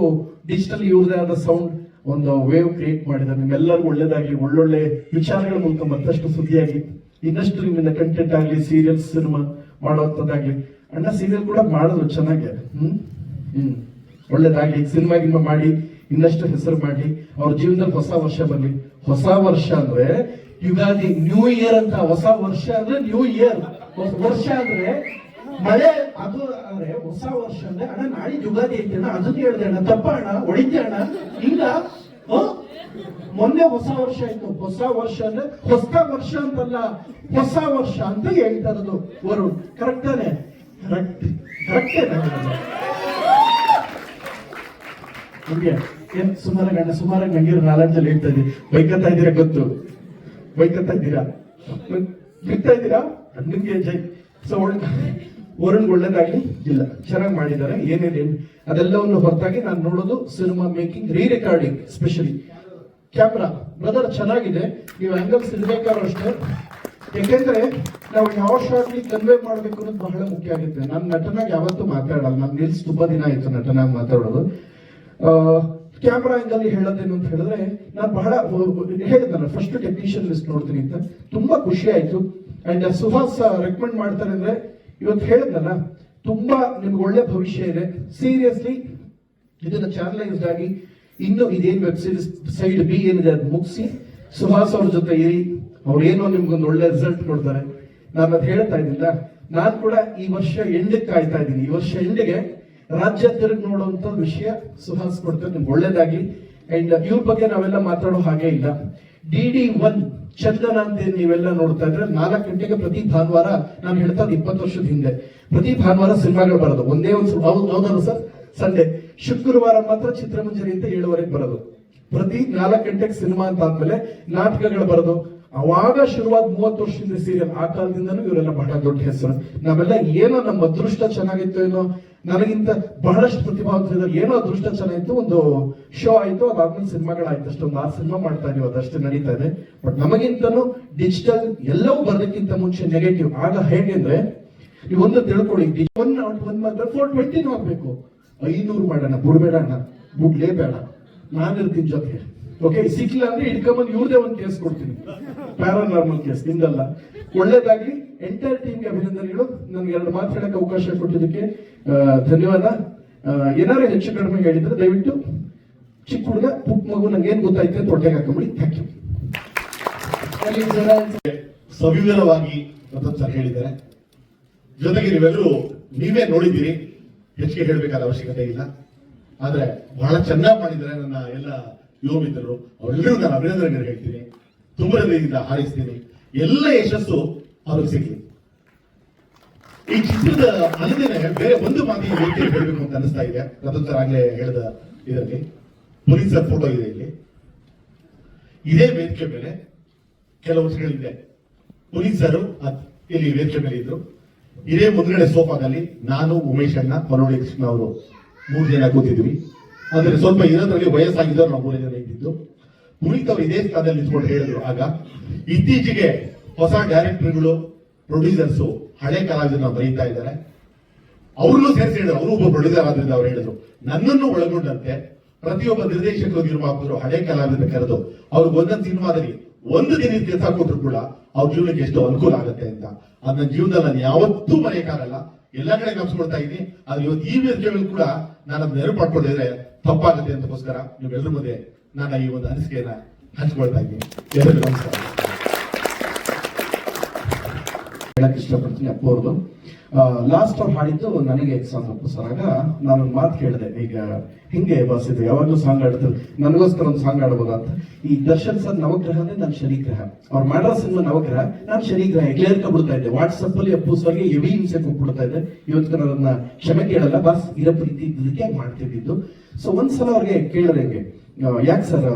ಡಿಜಿಟಲ್ ಇವ್ರದೇ ಆದ ಸೌಂಡ್ ಒಂದು ವೇವ್ ಕ್ರಿಯೇಟ್ ಮಾಡಿದ್ದಾರೆ. ನಿಮ್ಮೆಲ್ಲರಿಗೂ ಒಳ್ಳೇದಾಗ್ಲಿ. ಒಳ್ಳೊಳ್ಳೆ ವಿಚಾರಗಳ ಮೂಲಕ ಮತ್ತಷ್ಟು ಸುದ್ದಿಯಾಗಿ ಇನ್ನಷ್ಟು ನಿಮ್ಮಿಂದ ಕಂಟೆಂಟ್ ಆಗ್ಲಿ, ಸೀರಿಯಲ್ಸ್ ಸಿನಿಮಾ ಮಾಡುವಂತದ್ದಾಗ್ಲಿ. ಅಣ್ಣ ಸೀರಿಯಲ್ ಕೂಡ ಮಾಡಿದ್ರು ಚೆನ್ನಾಗಿ. ಒಳ್ಳೇದಾಗ್ಲಿ. ಸಿನಿಮಾ ಮಾಡಿ ಇನ್ನಷ್ಟು ಹೆಸರು ಮಾಡಿ ಅವ್ರ ಜೀವನದಲ್ಲಿ ಹೊಸ ವರ್ಷ ಬರ್ಲಿ. ಹೊಸ ವರ್ಷ ಅಂದ್ರೆ ಯುಗಾದಿ, ನ್ಯೂ ಇಯರ್ ಅಂತ. ಹೊಸ ವರ್ಷ ಅಂದ್ರೆ ನ್ಯೂ ಇಯರ್. ವರ್ಷ ಅಂದ್ರೆ ಮಳೆ, ಅದು ಅಂದ್ರೆ ಹೊಸ ವರ್ಷ ಅಂದ್ರೆ ಅಣ್ಣ ನಾಳೆ ಯುಗಾದಿ ಐತೆ ಅಣ್ಣ, ಅದನ್ನ ಹೇಳ್ದೆ ಅಣ್ಣ, ತಪ್ಪ ಅಣ್ಣ, ಹೊಡಿತೆ ಅಣ್ಣ, ಹಿಂಗ. ಮೊನ್ನೆ ಹೊಸ ವರ್ಷ ಆಯ್ತು. ಹೊಸ ವರ್ಷ ಅಂದ್ರೆ ಹೊಸ ವರ್ಷ ಅಂತಲ್ಲ, ಹೊಸ ವರ್ಷ ಅಂತ ಹೇಳ್ತಾ ಇರೋದು ವರುಣ್. ಕರೆಕ್ಟ್ ತಾನೆ? ಕರೆಕ್ಟೇ. ಏನ್ ಸುಮಾರಾಗಿ ನಂಗೆ ನಾಲೆಡ್ಜಲ್ಲಿ ಹೇಳ್ತಾ ಇದ್ದೀವಿ. ಬೈಕತ್ತಾ ಇದ್ದೀರಾ ಗೊತ್ತು, ಬೈಕತ್ತಾ ಇದ್ದೀರಾ, ಬಿಡ್ತಾ ಇದ್ದೀರಾ. ನಿಮ್ಗೆ ಜೈ. ಸೊ ವರುಣ್ ಒಳ್ಳೇದಾಗ್ಲಿ. ಇಲ್ಲ, ಚೆನ್ನಾಗಿ ಮಾಡಿದ್ದಾರೆ. ಏನೇನು ಅದೆಲ್ಲವನ್ನು ಹೊರತಾಗಿ ನಾನು ನೋಡೋದು cinema making, re recording, specially camera brother ಚೆನ್ನಾಗಿದೆ. ನೀವು ಆಂಗಲ್ಸ್ ಇರ್ಬೇಕಾದ್ರೂ ಅಷ್ಟೇ. ಯಾಕೆಂದ್ರೆ ನಾವು ಯಾವ ಶಾರ್ಟ್ಲಿ ಕನ್ವೆ ಮಾಡ್ಬೇಕು ಅನ್ನೋದು ಬಹಳ ಮುಖ್ಯ ಆಗುತ್ತೆ. ನಾನು ನಟನಾಗಿ ಯಾವತ್ತೂ ಮಾತಾಡಲ್ಲ. ನಾನು ನಿಲ್ಸ್ ತುಂಬಾ ದಿನ ಆಯ್ತು ನಟನಾಗಿ ಮಾತಾಡೋದು. ಕ್ಯಾಮ್ರಾ ಆಂಗಲ್ ಹೇಳೋದೇನು ಅಂತ ಹೇಳಿದ್ರೆ, ನಾನು ಬಹಳ ಹೇಳಿದ್ನಲ್ಲ, ಫಸ್ಟ್ ಟೆಕ್ನಿಷಿಯನ್ ಲಿಸ್ಟ್ ನೋಡ್ತೀನಿ ಅಂತ. ತುಂಬಾ ಖುಷಿ ಆಯ್ತು. ಅಂಡ್ ಸುಹಾಸ್ ರೆಕಮೆಂಡ್ ಮಾಡ್ತಾರೆ ಅಂದ್ರೆ, ಇವತ್ತು ಹೇಳಿದ್ನಲ್ಲ, ತುಂಬಾ ನಿಮ್ಗೆ ಒಳ್ಳೆ ಭವಿಷ್ಯ ಇದೆ. ಸೀರಿಯಸ್ಲಿ ಇದನ್ನ ಚಾನಲೈಸ್ಡ್ ಆಗಿ ಇನ್ನು ಇದೇನು ವೆಬ್ ಸೀರೀಸ್ ಸೈಡ್ ಬಿ ಏನಿದೆ ಅದು ಮುಗಿಸಿ ಸುಹಾಸ್ ಅವ್ರ ಜೊತೆ ಇರಿ. ಅವ್ರೇನೋ ನಿಮ್ಗೊಂದು ಒಳ್ಳೆ ರಿಸಲ್ಟ್ ಕೊಡ್ತಾರೆ. ನಾನು ಅದು ಹೇಳ್ತಾ ಇದ್ದಿಲ್ಲ. ನಾನು ಕೂಡ ಈ ವರ್ಷ ಎಂಡಕ್ಕೆ ಕಾಯ್ತಾ ಇದ್ದೀನಿ. ಈ ವರ್ಷ ಎಂಡಿಗೆ ರಾಜ್ಯ ತಿರುಗಿ ನೋಡುವಂತ ವಿಷಯ ಸುಹಾಸ್ ಕೊಡ್ತಾರೆ. ನಿಮ್ಗೆ ಒಳ್ಳೇದಾಗ್ಲಿ. ಅಂಡ್ ಇವ್ರ ಬಗ್ಗೆ ನಾವೆಲ್ಲ ಮಾತಾಡೋ ಹಾಗೆ ಇಲ್ಲ. DD1 ಚಂದನ ಅಂತ ನೀವೆಲ್ಲ ನೋಡ್ತಾ ಇದ್ರೆ 4 ಗಂಟೆಗೆ ಪ್ರತಿ ಭಾನುವಾರ, ನಾನು ಹೇಳ್ತಾ 20 ವರ್ಷದ ಹಿಂದೆ, ಪ್ರತಿ ಭಾನುವಾರ ಸಿನಿಮಾಗಳು ಬರೋದು. ಒಂದೇ ಒಂದು ಹೌದಲ್ಲ ಸರ್? ಸಂಡೇ. ಶುಕ್ರವಾರ ಮಾತ್ರ ಚಿತ್ರಮಂಜರಿ ಅಂತ 7:15 ಬರೋದು. ಪ್ರತಿ 4 ಗಂಟೆಗೆ ಸಿನಿಮಾ ಅಂತ ಆದ್ಮೇಲೆ ನಾಟಕಗಳು ಬರೋದು. ಅವಾಗ ಶುರುವಾದ 30 ವರ್ಷದಿಂದ ಸೀರಿಯಲ್. ಆ ಕಾಲದಿಂದನೂ ಇವರೆಲ್ಲ ಬಹಳ ದೊಡ್ಡ ಹೆಸರು. ನಾವೆಲ್ಲ ಏನೋ ನಮ್ಮ ಅದೃಷ್ಟ ಚೆನ್ನಾಗಿತ್ತು ಏನೋ ನನಗಿಂತ ಬಹಳಷ್ಟು ಪ್ರತಿಭಾವಂತರಿದ್ದಾರೆ. ಏನೋ ಅದೃಷ್ಟ ಇತ್ತು, ಒಂದು ಶೋ ಆಯ್ತು, ಅದಾದ್ಮೇಲೆ ಸಿನಿಮಾಗಳಾಯ್ತು, ಅಷ್ಟೊಂದು 6 ಸಿನಿಮಾ ಮಾಡ್ತಾ ಇದೀವಿ, ಅದಷ್ಟು ನಡೀತಾ ಇದೆ. ಬಟ್ ನಮಗಿಂತನೂ ಡಿಜಿಟಲ್ ಎಲ್ಲವೂ ಬರೋದಕ್ಕಿಂತ ಮುಂಚೆ ನೆಗೆಟಿವ್. ಆಗ ಹೇಗೆ ಅಂದ್ರೆ ನೀವು ಒಂದು ತಿಳ್ಕೊಳ್ಳಿ, 420 ಆಗ್ಬೇಕು, 500 ಮಾಡೋಣ, ಬಿಡ್ಬೇಡ ಅಣ್ಣ, ಬಿಡ್ಲೇಬೇಡ, ನಾನಿರ್ತೀನಿ ಜೊತೆಗೆ. ಓಕೆ, ಸಿಕ್ಕಿಲ್ಲ ಅಂದ್ರೆ ಇಟ್ಕೊಂಬಂದು ಇವ್ರದೇ ಒಂದು ಕೇಸ್ ಕೊಡ್ತೀನಿ, ಪ್ಯಾರಾನಾರ್ಮಲ್ ಕೇಸ್, ನಿಂದಲ್ಲ. ಒಳ್ಳೇದಾಗ್ಲಿ. ಎಂಟೈರ್ ಟೀಮ್ಗೆ ಅಭಿನಂದನೆಗಳು. ನನ್ಗೆ 2 ಮಾತು ಹೇಳಕ್ಕೆ ಅವಕಾಶ ಕೊಟ್ಟಿದ್ದಕ್ಕೆ ಧನ್ಯವಾದ. ಏನಾದ್ರು ಹೆಚ್ಚು ಕಡಿಮೆ ಹೇಳಿದ್ರೆ ದಯವಿಟ್ಟು ಚಿಕ್ಕ ಹುಡುಗ ಪುಟ್ಟ ಮಗು ನಂಗೆ ಏನ್ ಗೊತ್ತಾಯ್ತು ಅಂತ ಹೊಟ್ಟೆಗೆ ಹಾಕೊಂಬಿಡಿ. Thank you. ಸವಿವರವಾಗಿ ರತನ್ ಸರ್ ಹೇಳಿದ್ದಾರೆ. ಜೊತೆಗೆ ನೀವೇ ನೋಡಿದ್ದೀರಿ, ಹೆಚ್ಚಿಗೆ ಹೇಳಬೇಕಾದ ಅವಶ್ಯಕತೆ ಇಲ್ಲ. ಆದ್ರೆ ಬಹಳ ಚೆನ್ನಾಗಿ ಮಾಡಿದ್ದಾರೆ ನನ್ನ ಎಲ್ಲ ಯುವ ಮಿತ್ರರು, ಅವರೆಲ್ಲರೂ ನಾನು ಅಭಿನಂದನೆ ಹೇಳ್ತೀನಿ, ತುಂಬ ಹೃದಯದಿಂದ ಹಾರೈಸ್ತೀನಿ. ಎಲ್ಲ ಯಶಸ್ಸು ಅವ್ರಿಗೆ ಸಿಗ್ಲಿ. ಈ ಚಿತ್ರದ ಅಲ್ಲದೇನೆ ಬೇರೆ ಒಂದು ಮಾತು ಈ ವೇದಿಕೆಯಲ್ಲಿ ಹೇಳಬೇಕು ಅಂತ ಅನಿಸ್ತಾ ಇದೆ. ರತನ್ ಸರ್ ಆಗ್ಲೇ ಹೇಳಿದ ಇದರಲ್ಲಿ ಪೊಲೀಸರ ಫೋಟೋ ಇದೆ ಇಲ್ಲಿ. ಇದೇ ವೇದಿಕೆ ಮೇಲೆ ಕೆಲವು ವರ್ಷಗಳಿದೆ ಪೊಲೀಸರು ಇಲ್ಲಿ ವೇದಿಕೆ ಮೇಲೆ ಇದ್ರು. ಇದೇ ಮುಂದ್ಗಡೆ ಸೋಫಾದಲ್ಲಿ ನಾನು, ಉಮೇಶ್ ಅಣ್ಣ, ಮನೋಳಿ ಕೃಷ್ಣ ಅವರು 3 ಜನ ಕೂತಿದ್ವಿ. ಅಂದ್ರೆ ಸ್ವಲ್ಪ ಇರೋದ್ರಲ್ಲಿ ವಯಸ್ಸಾಗಿದ್ದವ್ರು ನಾವು 3 ಜನ ಇದ್ದಿದ್ದು. ಪುನೀತ್ ಅವರು ಇದೇ ಸ್ಥಾನದಲ್ಲಿ ನಿಂತ್ಕೊಂಡು ಹೇಳಿದ್ರು. ಆಗ ಇತ್ತೀಚೆಗೆ ಹೊಸ ಡೈರೆಕ್ಟರ್ಗಳು, ಪ್ರೊಡ್ಯೂಸರ್ಸ್ ಹಳೆ ಕಲಾವಿದರನ್ನ ಬರೀತಾ ಇದ್ದಾರೆ, ಅವ್ರನ್ನೂ ಸೇರಿಸಿ ಹೇಳಿದ್ರು. ಅವರು ಒಬ್ಬ ಪ್ರೊಡ್ಯೂಸರ್ ಆದ್ರಿಂದ ಅವ್ರು ಹೇಳಿದ್ರು, ನನ್ನನ್ನು ಒಳಗೊಂಡಂತೆ ಪ್ರತಿಯೊಬ್ಬ ನಿರ್ದೇಶಕರು, ನಿರ್ಮಾಪಕರು ಹಳೆ ಕಲಾವಿದರ ಕರೆದು ಅವ್ರಿಗೆ ಒಂದೊಂದು ಸಿನಿಮಾದಲ್ಲಿ 1 ದಿನದ ಕೆಲಸ ಕೊಟ್ಟರು ಕೂಡ ಅವ್ರ ಜೀವನಕ್ಕೆ ಎಷ್ಟು ಅನುಕೂಲ ಆಗುತ್ತೆ ಅಂತ. ಅದ್ ನನ್ನ ಜೀವನದಲ್ಲಿ ನಾನು ಯಾವತ್ತೂ ಮರೆಯಕ್ಕಾಗಲ್ಲ. ಎಲ್ಲ ಕಡೆ ಗಮನಿಸ್ಕೊಳ್ತಾ ಇದ್ದೀನಿ. ಆದ್ರೆ ಇವತ್ತು ಈ ವೇದಿಕೆಗಳು ಕೂಡ ನಾನು ಅದನ್ನ ನೆರವು ಪಡ್ಕೊಂಡಿದ್ರೆ ತಪ್ಪಾಗುತ್ತೆ ಅಂತಕ್ಕೋಸ್ಕರ ನೀವೆಲ್ಲರ ಮುಂದೆ ನಾನು ಈ ಒಂದು ಅನಿಸಿಕೆಯನ್ನ ಹಂಚ್ಕೊಳ್ತಾ ಇದ್ದೀನಿ. ಎಲ್ಲರಿಗೂ ನಮಸ್ಕಾರ. ಹೇಳಕ್ ಇಷ್ಟಪಡ್ತೀನಿ. ಅಪ್ಪು ಅವ್ರದ್ದು ಲಾಸ್ಟ್ ಅವ್ರು ಹಾಡಿದ್ದು ನನಗೆ ಸಾಂಗ್. ಅಪ್ಪು ಸರ್ ಆಗ ನಾನೊಂದು ಮಾತು ಹೇಳಿದೆ, ಈಗ ಹಿಂಗೆ ಬಸ್ ಇದು ಯಾವಾಗ್ಲೂ ಸಾಂಗ್ ಆಡ್ತಾರೆ, ನನಗೋಸ್ಕರ ಒಂದು ಸಾಂಗ್ ಆಡ್ಬೋದಾ ಅಂತ. ಈ ದರ್ಶನ್ ಸರ್ ನವಗ್ರಹ ಅಂದ್ರೆ ನಾನು ಶನಿಗ್ರಹ, ಅವ್ರು ಮಾಡೋ ಸಿನಿಮಾ ನವಗ್ರಹ, ನಾನು ಶನಿಗ್ರಹ ಬಿಡ್ತಾ ಇದ್ದೆ. ವಾಟ್ಸಪ್ ಅಲ್ಲಿ ಅಪ್ಪು ಸರ್ಗೆ ಹೆವಿ ಹಿಂಸೆ ಕೊಟ್ಬಿಡ್ತಾ ಇದ್ದೆ. ಇವತ್ತು ನಾನು ಅದನ್ನ ಕ್ಷಮೆ ಕೇಳಲ್ಲ, ಬಸ್ ಇರೋ ಪ್ರೀತಿ ಇದಕ್ಕೆ ಮಾಡ್ತಿದ್ದು. ಸೊ ಒಂದ್ಸಲ ಅವ್ರಿಗೆ ಕೇಳಿದಂಗೆ, ಯಾಕೆ ಸರ್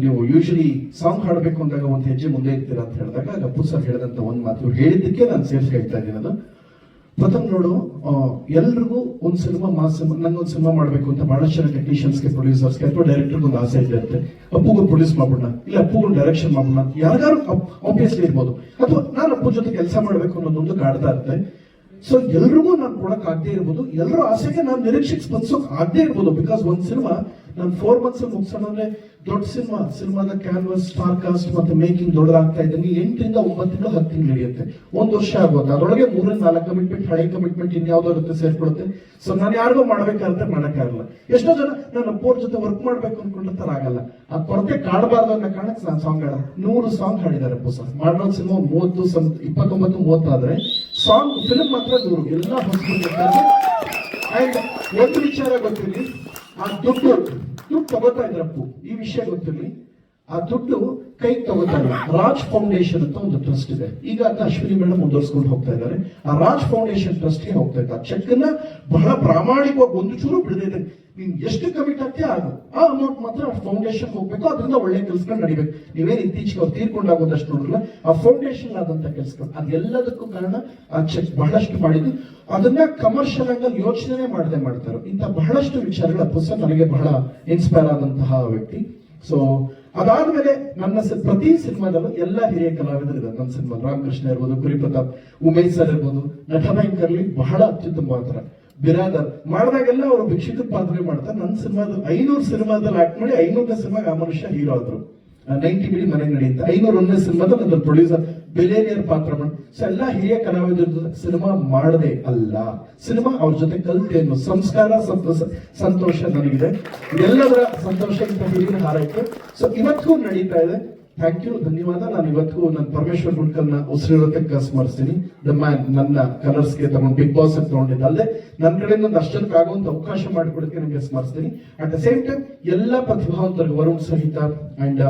ನೀವು ಯೂಶಲಿ ಸಾಂಗ್ ಹಾಡಬೇಕು ಅಂದಾಗ ಒಂದು ಹೆಜ್ಜೆ ಮುಂದೆ ಇರ್ತೀರಾ ಅಂತ ಹೇಳಿದಾಗ ಅಪ್ಪು ಸರ್ ಹೇಳಿದಂತ ಒಂದು ಮಾತು ಹೇಳಿದ್ದಕ್ಕೆ ನಾನು ಸೇರಿಸಿ ಹೇಳ್ತಾ ಇದ್ದೀನಿ. ಅದು ಪ್ರಥಮ್ ನೋಡು, ಎಲ್ರಿಗೂ ಒಂದು ಸಿನಿಮಾ ಮಾಸ್ ಸಿನಿಮಾ, ನಂಗೊಂದು ಸಿನಿಮಾ ಮಾಡಬೇಕು ಅಂತ ಬಹಳಷ್ಟು ಜನ ಟೆಕ್ನಿಷಿಯನ್ಸ್ಗೆ, ಪ್ರೊಡ್ಯೂಸರ್ಸ್ಗೆ ಅಥವಾ ಡೈರೆಕ್ಟರ್ಗೆ ಒಂದು ಆಸೆ ಇರುತ್ತೆ. ಅಪ್ಪುಗೂ ಪ್ರೊಡ್ಯೂಸ್ ಮಾಡ್ಬಿಡೋಣ, ಇಲ್ಲ ಅಪ್ಪುಗೂ ಡೈರೆಕ್ಷನ್ ಮಾಡ್ಬಿಡೋಣ, ಯಾರು ಆಬ್ವಿಯಸ್ಲಿ ಇರ್ಬೋದು, ಅಥವಾ ನಾನು ಅಪ್ಪು ಜೊತೆ ಕೆಲಸ ಮಾಡಬೇಕು ಅನ್ನೋದೊಂದು ಕಾಡ್ತಾ ಇರುತ್ತೆ. ಸೊ ಎಲ್ರಿಗೂ ನಾನು ಕೊಡಕ್ ಆಗದೆ ಇರ್ಬೋದು, ಎಲ್ಲರೂ ಆಸೆಗೆ ನಾನು ನಿರೀಕ್ಷೆಗೆ ಸ್ಪಂದಿಸೋಕ್ ಆಗದೆ ಇರ್ಬೋದು. ಬಿಕಾಸ್ ಒಂದು ಸಿನಿಮಾ ನಾನು 4 months ಮುಗಿಸೋಣ ಅಂದ್ರೆ ದೊಡ್ಡ ಸಿನಿಮಾದ ಕ್ಯಾನ್ವಸ್, ಸ್ಟಾರ್ ಕಾಸ್ಟ್ ಮತ್ತೆ ಮೇಕಿಂಗ್ ದೊಡ್ಡದಾಗ್ತಾ ಇದ್ದೀನಿ. 8 ರಿಂದ 9 ತಿಂಗಳು 10 ತಿಂಗಳು ಹಿಡಿಯುತ್ತೆ, 1 ವರ್ಷ ಆಗುತ್ತೆ. ಅದರೊಳಗೆ 3 ರಿಂದ 4 ಕಮಿಟ್ಮೆಂಟ್, ಹಳೆ ಕಮಿಟ್ಮೆಂಟ್ ಇನ್ಯಾವುದೋ ಇರುತ್ತೆ, ಸೇರ್ಕೊಳುತ್ತೆ. ಸೊ ನಾನು ಯಾರಿಗೂ ಮಾಡ್ಬೇಕಾದ್ರೆ ಮಾಡಕ್ಕಾಗಲ್ಲ. ಎಷ್ಟೋ ಜನ ನಾನು ಅಪ್ಪೋರ್ ಜೊತೆ ವರ್ಕ್ ಮಾಡ್ಬೇಕು ಅನ್ಕೊಂಡಿರ್ತಾರೆ, ಆಗಲ್ಲ. ಆ ಕೊರತೆ ಕಾಡಬಾರ್ದು ಅನ್ನೋ ಕಾರಣಕ್ಕೆ ನಾನು ಸಾಂಗ್ ಹಾಡ 100 ಸಾಂಗ್ ಹಾಡಿದ್ದಾರೆ ಅಪ್ಪು ಸರ್. ಮಾಡೋ ಸಿನಿಮಾ 29-30 ಆದ್ರೆ ಸಾಂಗ್ ಫಿಲ್ಮ್ ಮಾತ್ರ 100 ಎಲ್ಲ ಹೊಸದು. ಅಂಡ್ ಒಂದು ವಿಚಾರ ಗೊತ್ತಿರಲಿ, ಆ ದುಡ್ಡು ತಗೋತಾ ಇದ್ರಪ್ಪು, ಈ ವಿಷಯ ಗೊತ್ತಿರಲಿ, ಆ ದುಡ್ಡು ಕೈಗೆ ತಗೋತಾ ಇಲ್ಲ. ರಾಜ್ ಫೌಂಡೇಶನ್ ಅಂತ ಒಂದು ಟ್ರಸ್ಟ್ ಇದೆ, ಈಗ ಅದನ್ನ ಅಶ್ವಿನಿ ಮೇಡಮ್ ಮುಂದುವರ್ಸ್ಕೊಂಡು ಹೋಗ್ತಾ ಇದ್ದಾರೆ. ಆ ರಾಜ್ ಫೌಂಡೇಶನ್ ಟ್ರಸ್ಟ್ಗೆ ಹೋಗ್ತಾ ಇದ್ದ ಚೆಕ್ ಅನ್ನ ಬಹಳ ಪ್ರಾಮಾಣಿಕವಾಗಿ ಒಂದು ಚೂರು ಬಿಡದಿದೆ. ನೀನ್ ಎಷ್ಟು ಕಮಿಟ್ ಆಗ್ತೀಯ ಆಗು, ಆ ಅಮೌಂಟ್ ಮಾತ್ರ ಫೌಂಡೇಶನ್ ಹೋಗ್ಬೇಕು, ಅದರಿಂದ ಒಳ್ಳೆ ಕೆಲ್ಸಗಳು ನಡಿಬೇಕು. ನೀವೇನು ಇತ್ತೀಚೆಗೆ ಅವ್ರು ತೀರ್ಕೊಂಡಾಗೋದಷ್ಟು ನೋಡಿಲ್ಲ, ಆ ಫೌಂಡೇಶನ್ ಆದಂತ ಕೆಲ್ಸಗಳು, ಅದೆಲ್ಲದಕ್ಕೂ ಕಾರಣ ಆ ಚೆಕ್ ಬಹಳಷ್ಟು ಮಾಡಿದ್ದು. ಅದನ್ನ ಕಮರ್ಷಿಯಲ್ ಆಗಿ ಯೋಚನೆ ಮಾಡದೆ ಮಾಡ್ತಾರೆ. ಇಂಥ ಬಹಳಷ್ಟು ವಿಚಾರಗಳ ಪುಸ್ತಕ ನನಗೆ ಬಹಳ ಇನ್ಸ್ಪೈರ್ ಆದಂತಹ ವ್ಯಕ್ತಿ. ಸೊ ಅದಾದ್ಮೇಲೆ ನನ್ನ ಪ್ರತಿ ಸಿನಿಮಾದಲ್ಲೂ ಎಲ್ಲ ಹಿರಿಯ ಕಲಾವಿದರು ಇದ್ದಾರೆ. ನನ್ನ ಸಿನಿಮಾ ರಾಮಕೃಷ್ಣ ಇರ್ಬೋದು, ಕುರಿ ಪ್ರತಾಪ್, ಉಮೇಶ್ ಸರ್ ಇರ್ಬೋದು, ನಟ ಭಯಂಕರ್ಲಿ ಬಹಳ ಅತ್ಯುತ್ತಮ ಪಾತ್ರ. ಬಿರಾದರ್ ಮಾಡಿದಾಗೆಲ್ಲ ಅವರು ಭಿಕ್ಷುಕರ ಪಾತ್ರ ಮಾಡ್ತಾರೆ. ನನ್ನ ಸಿನಿಮಾದಲ್ಲಿ 500 ಸಿನಿಮಾದಲ್ಲಿ ಆಕ್ಟ್ ಮಾಡಿ 500ನೇ ಸಿನಿಮಾಗೆ ಆ ಮನುಷ್ಯ ಹೀರೋ ಆದ್ರು. 90 ಬಿಡಿ ಮನೆಗೆ ನಡೆಯುತ್ತೆ. 501ನೇ ಸಿನಿಮಾದಲ್ಲಿ ನನ್ನ ಪ್ರೊಡ್ಯೂಸರ್ ಬೆಲೇನಿಯರ್ ಪಾತ್ರ ಮಾಡಿ. ಸೊ ಎಲ್ಲ ಹಿರಿಯ ಕಲಾವಿದರು ಸಿನಿಮಾ ಮಾಡದೆ ಅಲ್ಲ, ಸಿನಿಮಾ ಅವ್ರ ಜೊತೆ ಕಲ್ತೇನು ಸಂಸ್ಕಾರ, ಸಂತೋಷ ನನಗಿದೆ. ಎಲ್ಲದರ ಸಂತೋಷಕ್ಕಿಂತ ಹಿರಿಯ ಹಾರೈಕೆ. ಸೊ ಇವತ್ತಿಗೂ ನಡೀತಾ ಇದೆ. ಥ್ಯಾಂಕ್ ಯು, ಧನ್ಯವಾದ. ನಾನು ಇವತ್ತು ನನ್ನ ಪರಮೇಶ್ವರ್ ಗುಡ್ಕಲ್ನ ಉಸಿರಿರೋದಕ್ಕೆ ಸ್ಮರಿಸ್ತೀನಿ. ದ ಮ್ಯಾನ್ ನನ್ನ ಕಲರ್ಸ್ಗೆ ತಗೊಂಡು ಬಿಗ್ ಬಾಸ್ ಅಂತ ತಗೊಂಡಿದ್ದ ಅಲ್ಲದೆ ನನ್ನ ಕಡೆಯಿಂದ ಒಂದು ಅಷ್ಟಕ್ಕೆ ಆಗುವಂತ ಅವಕಾಶ ಮಾಡಿಕೊಡೋದಕ್ಕೆ ನಿಮಗೆ ಸ್ಮರಿಸ್ತೀನಿ. ಅಟ್ ದ ಸೇಮ್ ಟೈಮ್ ಎಲ್ಲ ಪ್ರತಿಭಾವಂತರಿಗೆ, ವರುಣ್ ಸಹಿತ ಅಂಡ್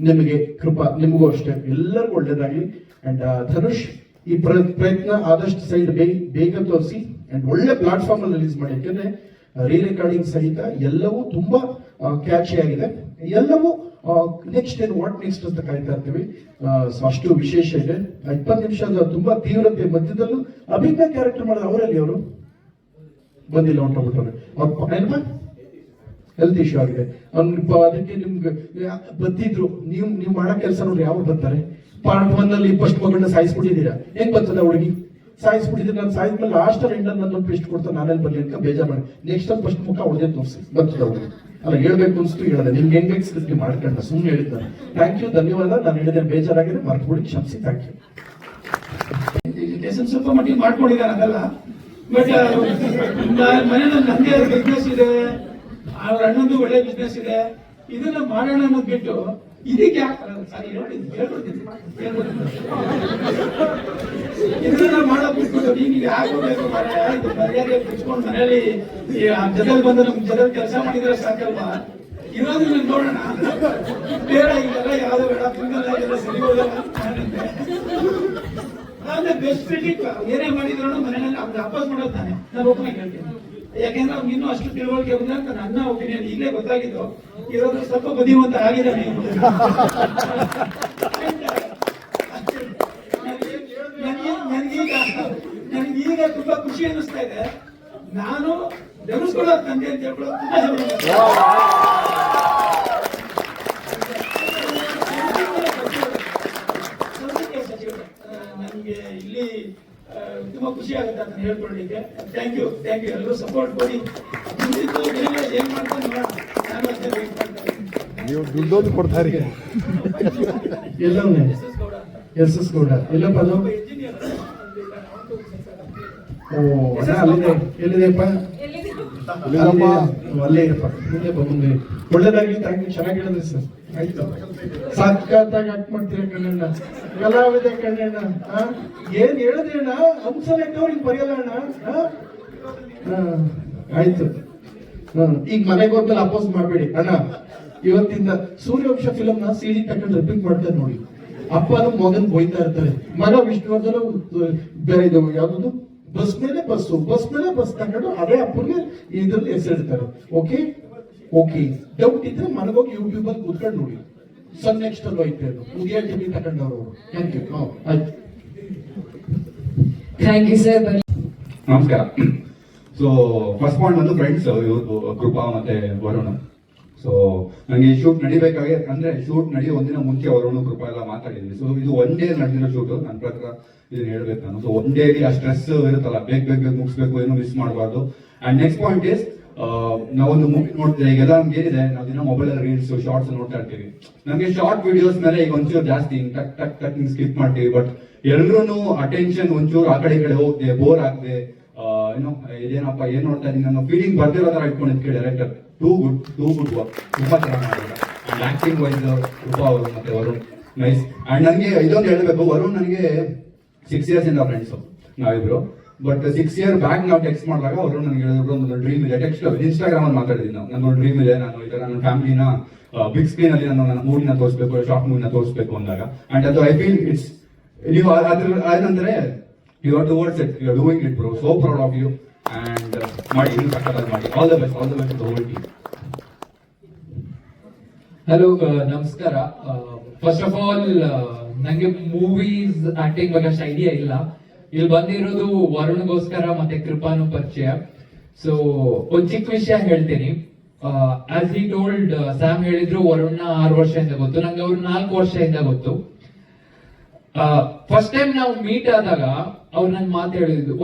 ನಿಮಗೆ ಕೃಪಾ, ನಿಮಗೂ ಅಷ್ಟೇ, ಎಲ್ಲರಿಗೂ ಒಳ್ಳೇದಾಗ್ಲಿ. ಅಂಡ್ ಧನುಷ್, ಈ ಪ್ರಯತ್ನ ಆದಷ್ಟು ಸೈಡ್ ಬೇಗ ತೋರಿಸಿ ಅಂಡ್ ಒಳ್ಳೆ ಪ್ಲಾಟ್ಫಾರ್ಮ್ ಅಲ್ಲಿ ರಿಲೀಸ್ ಮಾಡಿ. ಯಾಕಂದ್ರೆ ರೀ ರೆಕಾರ್ಡಿಂಗ್ ಸಹಿತ ಎಲ್ಲವೂ ತುಂಬಾ ಕ್ಯಾಚಿ ಆಗಿದೆ. ಎಲ್ಲವೂ ನೆಕ್ಸ್ಟ್ ಏನು ವಾಟ್ ನೆಕ್ಸ್ಟ್ ಅಂತ ಕಾಯ್ತಾ ಇರ್ತೀವಿ. ಅಷ್ಟು ವಿಶೇಷ ಇದೆ. 20 ನಿಮಿಷದ ತುಂಬಾ ತೀವ್ರತೆ ಮಧ್ಯದಲ್ಲೂ ಅಭಿಜ್ಞಾ ಕ್ಯಾರೆಕ್ಟರ್ ಮಾಡಿದ ಅವರಲ್ಲಿ ಅವರು ಬಂದಿಲ್ಲ ಹೊಂಟೋಗ್ಬಿಟ್ಟವ್ರೆ ಅವ್ರ ಏನಪ್ಪ ಹೆಲ್ತ್ ಇಶ್ಯೂ ಆಗಿದೆ ಅವ್ನು ಅದಕ್ಕೆ ನಿಮ್ಗೆ ಬದ್ದಿದ್ರು ನೀವು ಮಾಡೋ ಕೆಲಸ ನೋಡಿ ಯಾವಾಗ ಬರ್ತಾರೆ ಪಾರ್ಟ್ 1 ಅಲ್ಲಿ ಫಸ್ಟ್ ಮಗಳನ್ನ ಸಾಯಿಸ್ಬಿಟ್ಟಿದ್ದೀರಾ ಹೆಂಗ್ ಬರ್ತದ ಹುಡುಗಿ ಸಾಯಿಸ್ಬಿಟ್ಟಿದ್ರೆ ನಾನು ಸಾಯಿದ್ಮೇಲೆ ಲಾಸ್ಟ್ ಎಂಡ್ ನನ್ನೊಂದು ಪೇಸ್ಟ್ ಕೊಡ್ತಾ ನಾನೇನ್ ಬರ್ಲಿ ಅಂತ ಬೇಜಾರ್ ಮಾಡಿ ನೆಕ್ಸ್ಟ್ ಅಲ್ಲಿ ಫಸ್ಟ್ ಮುಖ ಹೊಡೆದೇ ತೋರಿಸಿ ಬರ್ತದ ಹುಡುಗಿ ಅಲ್ಲ ಹೇಳ್ಬೇಕು ಅನ್ಸ್ತು ಹೇಳಿದೆ ನಿಮ್ಗೆ ಹೆಂಗ್ ಬೇಕು ಸೃಷ್ಟಿ ಮಾಡ್ಕೊಂಡ ಸುಮ್ಮನೆ ಹೇಳಿದ್ದಾನೆ ಥ್ಯಾಂಕ್ ಯು ಧನ್ಯವಾದ ನಾನು ಹೇಳಿದೆ ಬೇಜಾರಾಗಿದೆ ಮರ್ತ್ಬಿಡಿ ಕ್ಷಮಿಸಿ ಥ್ಯಾಂಕ್ ಯು ಸ್ವಲ್ಪ ಮಟ್ಟಿಗೆ ಮಾಡ್ಕೊಂಡಿದ್ದಾರೆ ಅದಲ್ಲ ಬಟ್ ಮನೇಲಿ ನಂದೇ ಬಿಸ್ನೆಸ್ ಇದೆ ಅವ್ರ ಅಣ್ಣಂದು ಒಳ್ಳೆ ಬಿಸ್ನೆಸ್ ಇದೆ ಇದನ್ನ ಮಾಡೋಣ ಅನ್ನೋದು ಬಿಟ್ಟು ಇದಕ್ಕೆ ಸಾರಿ ಹೇಳ್ಕೊಡ್ತೀನಿ ಇದನ್ನ ಮಾಡೋ ಬಿಟ್ಬಿಟ್ಟು ನೀನು ಯಾಕೋಬೇಕು ಮರ್ಯಾದೆ ಬಿಚ್ಕೊಂಡು ಮನೇಲಿ ಜೊತೆಲಿ ಬಂದು ನಮ್ ಜೊತೆ ಕೆಲಸ ಮಾಡಿದ್ರೆ ಸಾಕಲ್ವಾ ಇರೋದನ್ನ ನೋಡೋಣ ಬೇಡ ಈಗೆಲ್ಲ ಯಾವ್ದು ಬೇಡ ಎಲ್ಲ ಸರಿ ಹೋಗಲ್ಲ ಅಂದ್ರೆ ಬೆಸ್ಟ್ ಕ್ರಿಟಿಕ್ ಏನೇ ಮಾಡಿದ್ರು ಮನೆಯಲ್ಲಿ ಅವ್ರು ವಾಪಸ್ ಮಾಡೋದು ತಾನೆ ನಾನು ಒಬ್ಬನೇ ಹೇಳ್ತೀನಿ ಯಾಕೆಂದ್ರೆ ಅವ್ನಿಗೆ ಇನ್ನೂ ಅಷ್ಟು ತಿಳುವಳಿಕೆ ಬಂದ್ರೆ ಅಂತ ನನ್ನ ಒಪಿನಿಯನ್ ಈಗಲೇ ಗೊತ್ತಾಗಿದ್ದು ಇರೋದು ಸ್ವಲ್ಪ ಬುದ್ಧಿವಂತ ಆಗಿದ್ದಾನೆ ನನಗೀಗ ತುಂಬಾ ಖುಷಿ ಅನ್ನಿಸ್ತಾ ಇದೆ ನಾನು ನೆನೆಸ್ಕೊಳ್ಳೋ ತಂದೆ ಅಂತ ಹೇಳ್ಕೊಳ್ಳೋದು ತುಂಬಾ ಸಚಿವರು ನನಗೆ ಇಲ್ಲಿ ತುಂಬಾ ಖುಷಿ ಆಗುತ್ತೆ ಅಂತ ಹೇಳ್ಕೊಳ್ಳಿಕ್ಕೆ ಥ್ಯಾಂಕ್ ಯು ಎಲ್ಲರೂ ಸಪೋರ್ಟ್ ಕೊಡಿ ಏನ್ ಮಾಡ್ತಾನೆ ನಾನು ಅಷ್ಟೇ ವೇಟ್ ಮಾಡ್ತೇನೆ ನೀವು ದುಡ್ಡೋದು ಕೊಡ್ತಾರೆ ಎಲ್ಲವನ್ನೇ ಎಸ್ ಗೌಡ ಎಲ್ಲಪ್ಪ ಅದು ಇಂಜಿನಿಯರ್ ಓ ಅಣ್ಣ ಅಲ್ಲಿದೆ ಎಲ್ಲಿದೆಯಪ್ಪ ಅಲ್ಲೇ ಇರಪ್ಪ ಮುಂದೆ ಒಳ್ಳೇದಾಗ್ಲಿ ಥ್ಯಾಂಕ್ ಯು ಚೆನ್ನಾಗಿ ಹೇಳಿದ್ರಿ ಸರ್ ಆಯ್ತು ಸಖತ್ತಾಗಿ ಆಕ್ಟ್ ಮಾಡ್ತೀರ ಕಣ್ಣಣ್ಣ ಕಲಾವಿದ ಕಣ್ಣಣ್ಣ ಏನ್ ಹೇಳಿದ್ರಿ ಅಣ್ಣ ಹಂಸಲೆಕ್ಕವ್ರಿಗೆ ಬರೆಯಲ್ಲ ಅಣ್ಣ ಆಯ್ತು ಈಗ ಮನೆಗೆ ಹೋದ್ಮೇಲೆ ಅಪೋಸ್ ಮಾಡ್ಬೇಡಿ ಅಣ್ಣ ಇವತ್ತಿಂದ ಸೂರ್ಯವಂಶ ಫಿಲಮ್ ನ ಸಿಡಿ ತಕೊಂಡು ರಿಪೀಟ್ ಮಾಡ್ತಾರೆ ನೋಡಿ ಅಪ್ಪನು ಮಗನ್ ಬೈತಾ ಇರ್ತಾರೆ ಮಗ ವಿಷ್ಣುವರ್ಧನ ಬೇರೆ ಇದು ಯಾವ್ದು ಬಸ್ ಮೇಲೆ ಬಸ್ ತಗೊಂಡು ಅದೇ ಅಪ್ಪನಿಗೆ ಇದ್ರಲ್ಲಿ ಹೆಸರಿಡ್ತಾರೆ ಓಕೆ ಡೌಟ್ ಇದ್ರೆ ಮನಗೋಗಿ ಯೂಟ್ಯೂಬ್ ಅಲ್ಲಿ ಕೂತ್ಕೊಂಡು ನೋಡಿ ಸನ್ ನೆಕ್ಸ್ಟ್ ಅಲ್ಲಿ ಹೋಯ್ತು ಅದು ಉದಯ ಟಿವಿ ತಗೊಂಡವ್ರು ಥ್ಯಾಂಕ್ ಯು ಆಯ್ತು ಥ್ಯಾಂಕ್ ಯು ಸರ್. ನಮಸ್ಕಾರ. ಸೊ ಫಸ್ಟ್ ಪಾಯಿಂಟ್ ಬಂದು ಫ್ರೆಂಡ್ಸ್ ಇವ್ರದ್ದು ಕೃಪಾ ಮತ್ತೆ ವರುಣ್. ಸೊ ನನಗೆ ಈ ಶೂಟ್ ನಡಿಬೇಕಾಗಿ ಅಂದ್ರೆ ಶೂಟ್ ನಡೆಯೋ ಒಂದಿನ ಮುಂಚೆ ವರುಣ್ ಕೃಪಾ ಎಲ್ಲ ಮಾತಾಡಿದ್ವಿ. ಸೊ ಇದು ಒನ್ ಡೇ ನಡೆದಿರೋ ಶೂಟ್ ನನ್ನ ಪ್ರಕಾರ ಇದನ್ನ ಹೇಳ್ಬೇಕು ನಾನು. ಸೊ ಒನ್ ಡೇ ಆ ಸ್ಟ್ರೆಸ್ ಇರುತ್ತಲ್ಲ, ಬೇಗ ಮುಗಿಸ್ಬೇಕು, ಏನು ಮಿಸ್ ಮಾಡಬಾರ್ದು. ಅಂಡ್ ನೆಕ್ಸ್ಟ್ ಪಾಯಿಂಟ್ ಇಸ್ ನಾವೊಂದು ಮೂವಿ ನೋಡ್ತೀವಿ ಈಗೆಲ್ಲ ನಮ್ಗೆ ಏನಿದೆ, ನಾವು ದಿನ ಮೊಬೈಲ್ ರೀಲ್ಸ್ ಶಾರ್ಟ್ಸ್ ನೋಡ್ತಾ ಇರ್ತೀವಿ. ನಮ್ಗೆ ಶಾರ್ಟ್ ವಿಡಿಯೋಸ್ ಮೇಲೆ ಈಗ ಒಂಚೂರು ಜಾಸ್ತಿ ಟಕ್ ಸ್ಕಿಪ್ ಮಾಡ್ತೀವಿ. ಬಟ್ ಎಲ್ರೂ ಅಟೆನ್ಷನ್ ಒಂಚೂರು ಆ ಕಡೆ ಈ ಕಡೆ ಹೋಗದೆ, ಬೋರ್ ಆಗದೆ, ಏನೋ ಇದೇನಪ್ಪ ಏನ್ ನೋಡ್ತಾ ಇದೀನಿ ಅನ್ನೋ ಫೀಲಿಂಗ್ ಬರ್ದಿರೋ ತರ ಇಟ್ಕೊಂಡಿದ್ಕೆ ಡೈರೆಕ್ಟರ್ ಟೂ ಗುಡ್ ವರ್ಕ್, ತುಂಬಾ ಚೆನ್ನಾಗಿ ಮಾಡಿದ್ದಾರೆ. ಅಂಡ್ ಆಕ್ಟಿಂಗ್ ವೈಸ್ ಕೃಪಾ ಅವರು ಮತ್ತೆ ವರುಣ್ ನೈಸ್. ಅಂಡ್ ನನಗೆ ಇದೊಂದು ಹೇಳ್ಬೇಕು, ವರುಣ್ ನನಗೆ 6 years ಇಂದ ಫ್ರೆಂಡ್ಸ್ ನಾವಿಬ್ರು. ಬಟ್ 6 years ಬ್ಯಾಕ್ ನಾವು ಟೆಕ್ಸ್ಟ್ ಮಾಡಿದಾಗ ಅವರು ನನಗೆ ಹೇಳಿದ್ರು ಒಂದು ಡ್ರೀಮ್ ಇದೆ, ಟೆಕ್ಸ್ಟ್ ಇನ್ಸ್ಟಾಗ್ರಾಮ್ ಅಲ್ಲಿ ಮಾತಾಡಿದ್ವಿ ನಾವು, ನನ್ನೊಂದು ಡ್ರೀಮ್ ಇದೆ, ನಾನು ಈ ತರ ನನ್ನ ಫ್ಯಾಮಿಲಿನ ಬಿಗ್ ಸ್ಕ್ರೀನ್ ಅಲ್ಲಿ ನಾನು ನನ್ನ ಮೂವಿನ ತೋರಿಸ್ಬೇಕು, ಶಾರ್ಟ್ ಮೂವಿನ ತೋರಿಸ್ಬೇಕು ಅಂದಾಗ. ಅಂಡ್ ಅದು ಐ ಫೀಲ್ ಇಟ್ಸ್ ನೀವು ಅದ್ರ ಏನಂದ್ರೆ you are towards it, you are doing it bro, so proud of you. And ಮಾಡಿ, ಇನ್ನು ಸಕ್ಕತ್ತಾಗಿ ಮಾಡಿ. All the best to whole team. Hello, ನಮಸ್ಕಾರ. ಫಸ್ಟ್ ಆಫ್ ಆಲ್ ನಂಗೆ ಮೂವೀಸ್ ಆಕ್ಟಿಂಗ್ ಬಗ್ಗೆ ಅಷ್ಟು ಐಡಿಯಾ ಇಲ್ಲ. ಇಲ್ಲಿ ಬಂದಿರೋದು ವರುಣ್ಗೋಸ್ಕರ ಮತ್ತೆ ಕೃಪಾನು ಪರಿಚಯ. ಸೊ ಒಂದ್ ಚಿಕ್ಕ ವಿಷಯ ಹೇಳ್ತೀನಿ. ಆಸ್ ಹಿ ಟೋಲ್ಡ್, ಸ್ಯಾಮ್ ಹೇಳಿದ್ರು ವರುಣ್ನ 6 ವರ್ಷದಿಂದ ಗೊತ್ತು, ನಂಗೆ ಅವ್ರು 4 ವರ್ಷದಿಂದ ಗೊತ್ತು. ಫಸ್ಟ್ ಟೈಮ್ ನಾವು ಮೀಟ್ ಆದಾಗ ಅವ್ರು ನನ್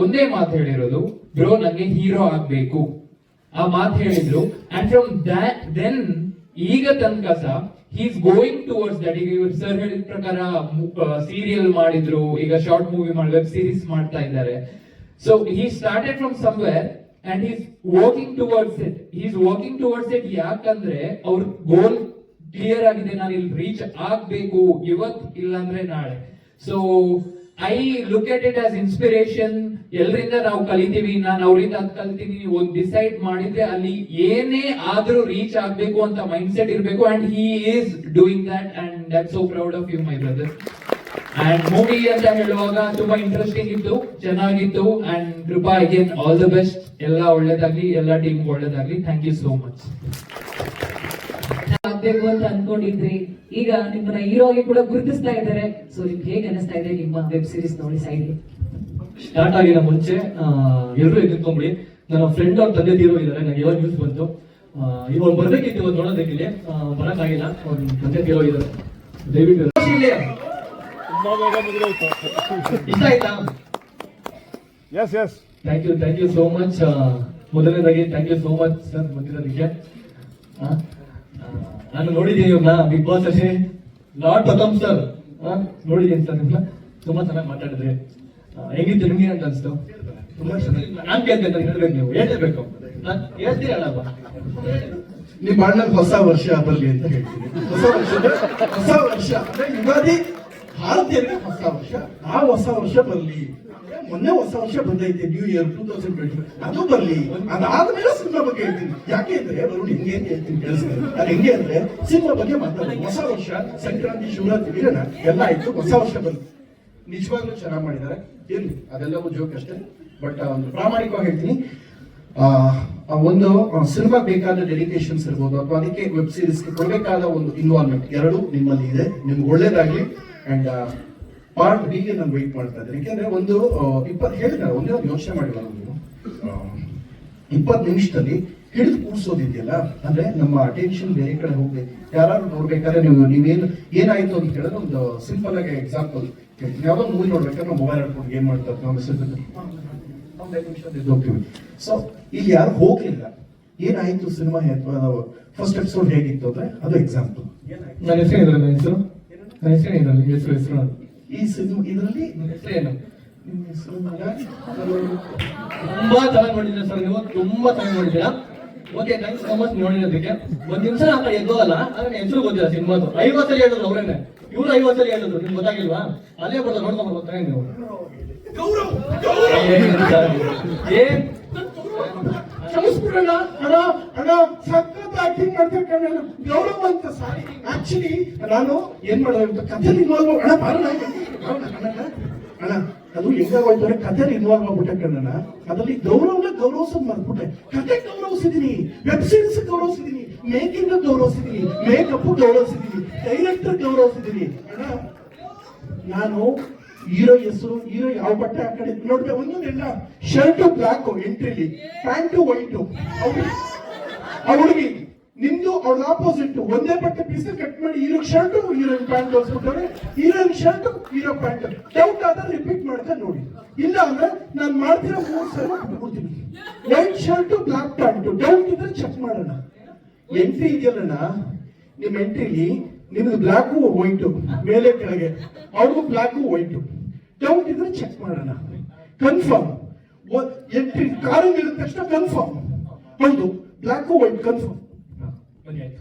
ಒಂದೇ ಮಾತು ಹೇಳಿರೋದು, ಬ್ರೋ ನಂಗೆ ಹೀರೋ ಆಗ್ಬೇಕು. ಆ ಮಾತು ಹೇಳಿದ್ರು. ಅಂಡ್ ಫ್ರಮ್ ದೆನ್ ಈಗ ತನಕ ಸಹ ಈಸ್ ಗೋಯಿಂಗ್ ಟುವರ್ಡ್ಸ್ ದಟ್. ಈಗ ಇವ್ರು ಸರ್ ಹೇಳಿದ ಪ್ರಕಾರ ಸೀರಿಯಲ್ ಮಾಡಿದ್ರು, ಈಗ ಶಾರ್ಟ್ ಮೂವಿ ಮಾಡಿ ವೆಬ್ ಸೀರೀಸ್ ಮಾಡ್ತಾ ಇದ್ದಾರೆ. So he started from somewhere and is working towards it. ಯಾಕಂದ್ರೆ ಅವ್ರ ಗೋಲ್ ಕ್ಲಿಯರ್ ಆಗಿದೆ, ನಾನು ಇಲ್ಲಿ ರೀಚ್ ಆಗ್ಬೇಕು ಇವತ್ ಇಲ್ಲಾಂದ್ರೆ ನಾಳೆ. So I look at it as inspiration. ಎಲ್ರಿಂದ ನಾವು ಕಲಿತೀವಿ, ನಾನು ಅವರಿಂದ ಅದು ಕಲಿತೀನಿ. ಒಂದು ಡಿಸೈಡ್ ಮಾಡಿದ್ರೆ ಅಲ್ಲಿ ಏನೇ ಆದ್ರೂ ರೀಚ್ ಆಗ್ಬೇಕು ಅಂತ ಮೈಂಡ್ ಸೆಟ್ ಇರಬೇಕು. And he is doing that and that so proud of you my brother. And movie ಅಂತ ಹೇಳುವಾಗ ತುಂಬಾ ಇಂಟ್ರೆಸ್ಟಿಂಗ್ ಇತ್ತು, ಚೆನ್ನಾಗಿತ್ತು. And Krupa again all the best. ಎಲ್ಲ ಒಳ್ಳೇದಾಗ್ಲಿ, ಎಲ್ಲ ಟೀಮ್ ಒಳ್ಳೇದಾಗ್ಲಿ. Thank you so much. ಆಗ್ಬೇಕು ಅಂತ ಅನ್ಕೊಂಡಿದ್ರಿ, ಈಗ ನಿಮ್ಮನ್ನ ಹೀರೋಗೆ ಕೂಡ ಗುರುತಿಸ್ತಾ ಇದ್ದಾರೆ. ಸೊ ನಿಮ್ಗೆ ಹೇಗೆ ಅನಿಸ್ತಾ ಇದೆ ನಿಮ್ಮ ವೆಬ್ ಸೀರೀಸ್ ನೋಡಿ? ಸೈಡ್ ಸ್ಟಾರ್ಟ್ ಆಗಿನ ಮುಂಚೆ ಎಲ್ಲರೂ ಎದುರ್ಕೊಂಬಿಡಿ, ನನ್ನ ಫ್ರೆಂಡ್ ಅವ್ರ ತಂದೆ ತೀರೋ ಇದ್ದಾರೆ. ನನಗೆ ಇವಾಗ ನ್ಯೂಸ್ ಬಂತು. ಇವಾಗ ಬರ್ಬೇಕಿತ್ತು, ಇವತ್ತು ನೋಡೋದಕ್ಕೆ ಬರಕ್ಕಾಗಿಲ್ಲ. ಅವ್ರ ತಂದೆ ತೀರೋ ಇದ್ದಾರೆ. ದಯವಿಟ್ಟು ಇಷ್ಟ ಆಯ್ತಾ? Thank you so much. ಮೊದಲನೇದಾಗಿ thank you so much sir ಬಂದಿರೋದಕ್ಕೆ. ನಾನು ನೋಡಿದ್ದೀನಿ ಇವ್ರನ್ನ ಬಿಗ್ ಬಾಸ್ ಅಲ್ಲಿ. ಲಾರ್ಡ್ ಪ್ರಥಮ್ ಸರ್ ನೋಡಿದ್ದೀನಿ ಸರ್, ನಿಮ್ನ ತುಂಬಾ ಚೆನ್ನಾಗಿ ಮಾತಾಡಿದ್ರಿ. ಹೆಂಗಿತ್ತು ನಿಮ್ಗೆ ಅಂತ ಅನ್ಸ್ತು? ತುಂಬಾ ಚೆನ್ನಾಗಿ. ನಾನ್ ಕೇಳ್ತೇನೆ, ಹೇಳ್ಬೇಕು, ನೀವು ಹೇಳ್ಬೇಕು. ನಾನು ಹೇಳ್ತೀರಿ ಅಲ್ಲಪ್ಪ. ನಿಮ್ಮ ಅಣ್ಣನ ಹೊಸ ವರ್ಷ ಬರಲಿ ಅಂತ ಹೇಳ್ತೀನಿ. ಹೊಸ ವರ್ಷ ಅಂದ್ರೆ ಯುಗಾದಿ ಭಾರತೀಯರಿಗೆ ಹೊಸ ವರ್ಷ. ಆ ಹೊಸ ವರ್ಷ ಬರಲಿ. ಮೊನ್ನೆ ಹೊಸ ವರ್ಷ ಬಂದೈತೆ, ನ್ಯೂ ಇಯರ್ 2020, ಅದು ಬರ್ಲಿ. ಅದಾದ್ಮೇಲೆ ಸಿನಿಮಾ ಬಗ್ಗೆ ಹೇಳ್ತೀನಿ. ಯಾಕೆ ಅಂದ್ರೆ ಬರುಣ್ ಹಿಂಗೆ ಹೇಳ್ತೀನಿ ಕೇಳಿಸ್ತಾರೆ. ಅದು ಹೆಂಗೆ ಅಂದ್ರೆ ಸಿನಿಮಾ ಬಗ್ಗೆ ಮಾತಾಡೋದು. ಹೊಸ ವರ್ಷ, ಸಂಕ್ರಾಂತಿ, ಶಿವರಾತ್ರಿ ಇರೋಣ ಎಲ್ಲ ಆಯ್ತು, ಹೊಸ ವರ್ಷ ಬರ್ಲಿ. ನಿಜವಾಗ್ಲೂ ಚೆನ್ನಾಗಿ ಮಾಡಿದ್ದಾರೆ. ಇರ್ಲಿ, ಅದೆಲ್ಲವೂ ಜೋಕ್ ಅಷ್ಟೇ. ಬಟ್ ಒಂದು ಪ್ರಾಮಾಣಿಕವಾಗಿ ಹೇಳ್ತೀನಿ, ಒಂದು ಸಿನಿಮಾ ಬೇಕಾದ ಡೆಡಿಕೇಶನ್ಸ್ ಇರ್ಬೋದು, ಅಥವಾ ಅದಕ್ಕೆ ವೆಬ್ ಸೀರೀಸ್ಗೆ ಕೊಡಬೇಕಾದ ಒಂದು ಇನ್ವಾಲ್ವ್ಮೆಂಟ್ ಎರಡೂ ನಿಮ್ಮಲ್ಲಿ ಇದೆ. ನಿಮ್ಗೆ ಒಳ್ಳೇದಾಗ್ಲಿ. ಅಂಡ್ ಪಾರ್ಟ್ ಬಿಗೆ ನಾನು ವೆಯ್ಟ್ ಮಾಡ್ತಾ ಇದ್ದೀನಿ. ಯಾಕೆಂದ್ರೆ ಒಂದು 20 ಹೇಳಿದ್ದಾರೆ, ಒಂದೇ ಒಂದು ಯೋಚನೆ ಮಾಡಿಲ್ಲ ನಾವು. 20 ನಿಮಿಷದಲ್ಲಿ ಹಿಡಿದು ಕೂರ್ಸೋದಿದೆಯಲ್ಲ, ಅಂದ್ರೆ ನಮ್ಮ ಅಟೆನ್ಷನ್ ಬೇರೆ ಕಡೆ ಹೋಗ್ಬೇಕು. ಯಾರು ನೋಡ್ಬೇಕಾದ್ರೆ ನೀವೇನು ಏನಾಯ್ತು ಅಂತ ಹೇಳಿದ್ರೆ ಒಂದು ಸಿಂಪಲ್ ಆಗಿ ಎಕ್ಸಾಂಪಲ್ ಯಾವ್ದೋ ಮೂವಿ ನೋಡ್ಬೇಕಾದ್ರೆ ನಾವು ಮೊಬೈಲ್ ಹಿಡ್ಕೊಂಡು ಏನ್ ಮಾಡ್ತಾರೆ ನಾವು ಹೋಗ್ತೀವಿ. ಸೊ ಇಲ್ಲಿ ಯಾರು ಹೋಗ್ಲಿಲ್ಲ, ಏನಾಯ್ತು ಸಿನಿಮಾ ಫಸ್ಟ್ ಎಪಿಸೋಡ್ ಹೇಗಿತ್ತು ಅಂದ್ರೆ ಅದು ಎಕ್ಸಾಂಪಲ್. ನನ್ನ ಹೆಸರು ನನ್ನ ಹೆಸರು ಈ ಸಿನಿಮಾ ಇದರಲ್ಲಿ ನನ್ನ ಹೆಸರೇನು? ತುಂಬಾ ಚೆನ್ನಾಗಿ ನೋಡಿದ್ದೀರಾ ಸರ್, ನೀವು ತುಂಬಾ ಚೆನ್ನಾಗಿ ನೋಡಿದ್ದೀರಾ. ಓಕೆ, ಥ್ಯಾಂಕ್ಸ್ ಸೊ ಮಚ್ ನೋಡಿರೋದಕ್ಕೆ. ಒಂದ್ ನಿಮಿಷ ನಾವು ಎದ್ದೋಲ್ಲ, ಆದ್ರೆ ಹೆಸರು ಗೊತ್ತಿಲ್ಲ ಸಿನಿಮಾದು. 50 ಸಲ ಹೇಳಿದ್ರು ಅವ್ರೇನೆ, ಇವ್ರು 50 ಸಲ ಹೇಳಿದ್ರು. ನಿಮ್ಗೆ ಗೊತ್ತಾಗಿಲ್ವಾ? ಅಲ್ಲೇ ಬರ್ತಾರೆ, ನೋಡ್ಕೊಂಡ್ ಬರ್ತಾರೆ ನೀವು. ಕ್ಷಮಿಸ್ಬಿಡೋಣ ಅಣ್ಣ, ಅಣ್ಣ ಸಖತ್ ಆಕ್ಟಿಂಗ್ ಮಾಡ್ತಾರೆ ಕಣ್ಣ. ಗೌರವ ಅಂತ ಸಾರಿ. ಆಕ್ಚುಲಿ ನಾನು ಏನ್ ಮಾಡೋದು ಕಥೆಲಿ ಇನ್ವಾಲ್ವ್ ಅಣ್ಣ ಬಾರೋಣ ಅಣ್ಣ. ಅದು ಹೆಂಗಾಗೋಯ್ತು ಅಂದ್ರೆ ಕಥೆಲಿ ಇನ್ವಾಲ್ವ್ ಆಗ್ಬಿಟ್ಟೆ ಕಣ್ಣ. ಅದರಲ್ಲಿ ಗೌರವಿಸೋದ್ ಮಾಡ್ಬಿಟ್ಟೆ. ಕಥೆ ಗೌರವಿಸಿದೀನಿ, ವೆಬ್ ಸೀರೀಸ್ ಗೌರವಿಸಿದೀನಿ, ಮೇಕಿಂಗ್ ಗೌರವಿಸಿದೀನಿ, ಮೇಕಪ್ ಗೌರವಿಸಿದೀನಿ, ಡೈರೆಕ್ಟರ್ ಗೌರವಿಸಿದೀನಿ ಅಣ್ಣ. ನಾನು ಹೀರೋ ಹೆಸರು, ಹೀರೋ ಯಾವ ಬಟ್ಟೆ ಹಾಕಿ ನೋಡ್ದೆ, ಒಂದೊಂದೆಲ್ಲ ಶರ್ಟ್ ಬ್ಲಾಕ್ ಎಂಟ್ರಿಲಿ, ಪ್ಯಾಂಟು ವೈಟು. ಆ ಹುಡುಗಿ ನಿಮ್ದು ಅವಳ ಆಪೋಸಿಟ್ ಒಂದೇ ಬಟ್ಟೆ ಪೀಸ್ ಕಟ್ ಮಾಡಿ ಹೀರೋ ಶರ್ಟ್ ಹೀರೋಯಿನ್ ಪ್ಯಾಂಟ್ ತೋರಿಸ್ಬಿಟ್ಟವ್ರೆ. Heroine shirt hero pant. Doubt ಆದ್ರೆ ರಿಪೀಟ್ ಮಾಡ್ಕೊಂಡು ನೋಡಿ, ಇಲ್ಲ ಅಂದ್ರೆ ನಾನು ಮಾಡ್ತಿರೋ 3 ಸಲ ಬಿಟ್ಬಿಡ್ತೀನಿ. White shirt black pant. Doubt ಇದ್ರೆ ಚೆಕ್ ಮಾಡೋಣ. ಎಂಟ್ರಿ ಇದೆಯಲ್ಲಣ್ಣ, ನಿಮ್ ಎಂಟ್ರಿಲಿ ನಿಮ್ದು ಬ್ಲಾಕು ವೈಟು ಮೇಲೆ ಕೆಳಗೆ, ಅವ್ರಿಗೂ ಬ್ಲಾಕು ವೈಟು. ಡೌಟ್ ಇದ್ರೆ ಚೆಕ್ ಮಾಡೋಣ. ಕನ್ಫರ್ಮ್ ಎಂಟ್ರಿ ಕಾರಲ್ಲಿ ಇಳಿದ ತಕ್ಷಣ ಕನ್ಫರ್ಮ್. ಹೌದು, ಬ್ಲಾಕು ವೈಟ್ ಕನ್ಫರ್ಮ್. ಬನ್ನಿ ಆಯ್ತು.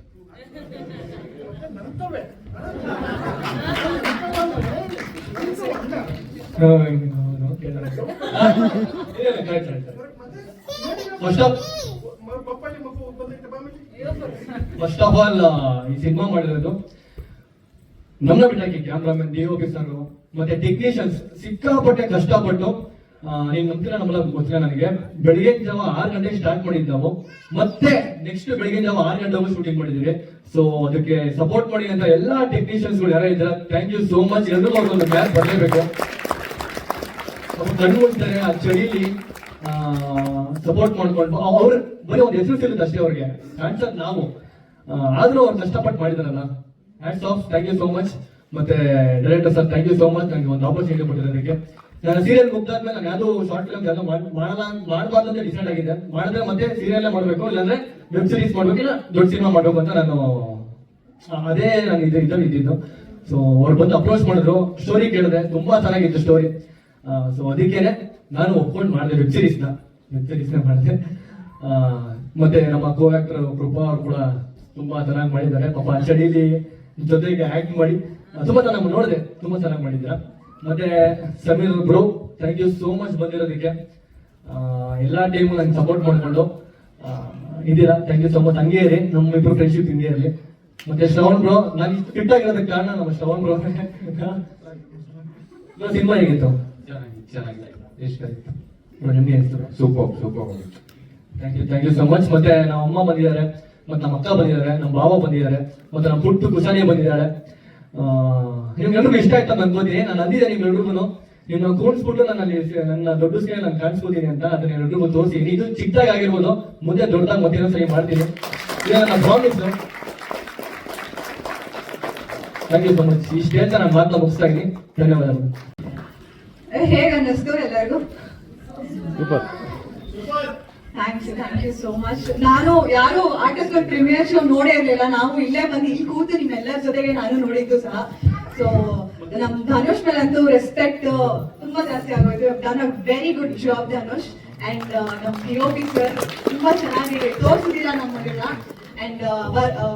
ಫಸ್ಟ್ ಆಫ್ ಆಲ್ ಈ ಸಿನಿಮಾ ಮಾಡಿರೋದು ನಮ್ಮನ್ನ ಬಿಟ್ಟಾಕಿ ಕ್ಯಾಮ್ರಾಮನ್, DOP ಸರ್ ಮತ್ತೆ ಟೆಕ್ನಿಷಿಯನ್ಸ್ ಸಿಕ್ಕಾಪಟ್ಟೆ ಕಷ್ಟಪಟ್ಟು. ನೀನ್ ನಂಬ್ತೀರಾ ನಮ್ಮಲ್ಲ ಗೊತ್ತಿಲ್ಲ ನನಗೆ. ಬೆಳಿಗ್ಗೆ ಜಾವ 6 ಗಂಟೆಗೆ ಸ್ಟಾರ್ಟ್ ಮಾಡಿದ್ದು ನಾವು, ಮತ್ತೆ ನೆಕ್ಸ್ಟ್ ಬೆಳಿಗ್ಗೆ ಜಾವ 6 ಗಂಟೆಗೂ ಶೂಟಿಂಗ್ ಮಾಡಿದೀವಿ. ಸೊ ಅದಕ್ಕೆ ಸಪೋರ್ಟ್ ಮಾಡಿ ಅಂತ ಎಲ್ಲಾ ಟೆಕ್ನಿಷಿಯನ್ಸ್ ಗಳು ಯಾರು ಇದ್ದಾರೆ, ಥ್ಯಾಂಕ್ ಯು ಸೋ ಮಚ್. ಎಲ್ರಿಗೂ ಅವ್ರಿಗೊಂದು ಕ್ಲಾಸ್ ಬರಲೇಬೇಕು. ಕಣ್ಣು ಮುಚ್ತಾರೆ ಆ ಚಳಿಲಿ ಸಪೋರ್ಟ್ ಮಾಡ್ಕೊಂಡು. ಅವ್ರು ಬರೀ ಒಂದು ಹೆಸರು ಸಿಗುತ್ತೆ ಅಷ್ಟೇ ಅವ್ರಿಗೆ, ಕಾಣಿಸೋದು ನಾವು. ಆದ್ರೂ ಅವ್ರು ಕಷ್ಟಪಟ್ಟು ಮಾಡಿದಾರಲ್ಲ, hats off, thank you so much. ಮತ್ತೆ director sir thank you so much, ನನಗೆ ಒಂದು ಆಪರ್ಚುನಿಟಿ ಕೊಟ್ಟಿರೋದಕ್ಕೆ. ನಾನು ಸೀರಿಯಲ್ ಮುಗ್ದಾದ್ಮೇಲೆ ನಾನು ಯಾವ್ದು ಶಾರ್ಟ್ ಫಿಲ್ಮ್ ಎಲ್ಲ ಮಾಡಬಾರ್ದು ಅಂತ ಡಿಸೈಡ್ ಆಗಿದ್ದೆ. ಮಾಡಿದ್ರೆ ಮತ್ತೆ ಸೀರಿಯಲ್ ಮಾಡ್ಬೇಕು, ಇಲ್ಲಾಂದ್ರೆ ವೆಬ್ ಸೀರೀಸ್ ಮಾಡ್ಬೇಕು, ಇಲ್ಲ ದೊಡ್ಡ ಸಿನಿಮಾ ಮಾಡ್ಬೇಕು ಅಂತ ನಾನು ಅದೇ ನಾನು ಇದ್ರಲ್ಲಿ ಇದ್ದಿದ್ದು. ಸೊ ಅವ್ರು ಬಂದು ಅಪ್ರೋಚ್ ಮಾಡಿದ್ರು, ಸ್ಟೋರಿ ಕೇಳಿದೆ, ತುಂಬಾ ಚೆನ್ನಾಗಿತ್ತು ಸ್ಟೋರಿ. ಸೊ ಅದಕ್ಕೇನೆ ನಾನು ಒಪ್ಕೊಂಡು ಮಾಡಿದೆ ವೆಬ್ ಸೀರೀಸ್ನ ಮಾಡಿದೆ. ಮತ್ತೆ ನಮ್ಮ ಕೋ ಆಕ್ಟರ್ ಕೃಪಾ ಅವ್ರು ಕೂಡ ತುಂಬಾ ಚೆನ್ನಾಗಿ ಮಾಡಿದ್ದಾರೆ. ಪಾಪ ಚಳಿಲಿ ಜೊತೆಗೆ ಆಕ್ಟ್ ಮಾಡಿ ತುಂಬಾ ಚೆನ್ನಾಗಿ ನೋಡಿದೆ, ತುಂಬಾ ಚೆನ್ನಾಗಿ ಮಾಡಿದ್ದೀರಾ. ಮತ್ತೆ Sameer bro, thank you so much ಬಂದಿರೋದಕ್ಕೆ. ಎಲ್ಲಾ ಟೈಮು ನಂಗೆ ಸಪೋರ್ಟ್ ಮಾಡ್ಕೊಂಡು ಇದ್ದೀರಾ, ಥ್ಯಾಂಕ್ ಯು ಸೋ ಮಚ್. ಹಂಗೆ ಇರಿ, ನಮ್ಮಿಬ್ರು ಫ್ರೆಂಡ್ಶಿಪ್ ಹಿಂಗೆ ಇರಲಿ. ಮತ್ತೆ ಶ್ರವಣ್ ಬ್ರೋ, ನಾನು ಇಷ್ಟು ಫಿಟ್ ಆಗಿರೋದಕ್ಕೆ ಕಾರಣ ನಮ್ಮ ಶ್ರವಣ್ ಬ್ರೋ. ಸಿನಿಮಾ ಹೇಗಿತ್ತು? ಚೆನ್ನಾಗಿದೆ. ಎಷ್ಟು ನಿಮ್ಗೆ ಅನಿಸ್ತು? Super. Thank you so much. ಮತ್ತೆ ನಮ್ಮ ಅಮ್ಮ ಬಂದಿದ್ದಾರೆ, ಮತ್ತೆ ನಮ್ಮ ಅಕ್ಕ ಬಂದಿದ್ದಾರೆ, ನಮ್ಮ ಬಾವ ಬಂದಿದ್ದಾರೆ, ಮತ್ತೆ ನಮ್ಮ ಪುಟ್ಟು ಕುಶಾನಿ ಬಂದಿದ್ದಾರೆ. ನಿಮ್ಗೆಲ್ರಿಗೂ ಇಷ್ಟ ಆಯ್ತು ಅಂತ ಅನ್ಕೋತೀನಿ. ನಾನು ಅಂದಿದ್ದೆ ನಿಮ್ಗೆಲ್ರಿಗೂ ನಿನ್ನ ಕೂಡಿಸ್ಬಿಟ್ಟು ನನ್ನ ದೊಡ್ಡ ಸ್ಕ್ರೀನ್ ನಾನು ಕಾಣಿಸ್ಬೋದೀನಿ ಅಂತ ಅದನ್ನ ಎಲ್ರಿಗೂ ತೋರಿಸಿದೀನಿ. ಇದು ಚಿಕ್ಕದಾಗಿ ಆಗಿರ್ಬೋದು, ಮುಂದೆ ದೊಡ್ಡದಾಗಿ ಮತ್ತೆ ಸರಿ ಮಾಡ್ತೀನಿ. ಇದು ನನ್ನ promise. Thank you so much. ಇಷ್ಟೇ ಅಂತ ನಾನು ಮಾತನ್ನ ಮುಗಿಸ್ತಾ ಇದ್ದೀನಿ. ಧನ್ಯವಾದಗಳು. ಹೇಗೆ ಅನ್ನಿಸ್ತು ಎಲ್ಲರಿಗೂ? Thank you so much. ನಾನು ಯಾರು ಆರ್ಟಿಸ್ಟ್ ಪ್ರೀಮಿಯರ್ ಶೋ ನೋಡೇ ಇರ್ಲಿಲ್ಲ. ನಾವು ಇಲ್ಲೇ ಬಂದು ಇಲ್ಲಿ ಕೂತು ನಿಮ್ಮೆಲ್ಲರ ಜೊತೆಗೆ ನಾನು ನೋಡಿದ್ದು ಸಹ. ಸೊ ನಮ್ ಧನುಷ್ ಮೇಲಂತೂ ರೆಸ್ಪೆಕ್ಟ್ ತುಂಬಾ ಜಾಸ್ತಿ ಆಗೋಯ್ತು. Done a very good job Dhanush. And ನಮ್ POP ಸರ್ ತುಂಬಾ ಚೆನ್ನಾಗಿ ತೋರಿಸಿದೀರಾ ನಮ್ಮನ್ನೆಲ್ಲ. ಅಂಡ್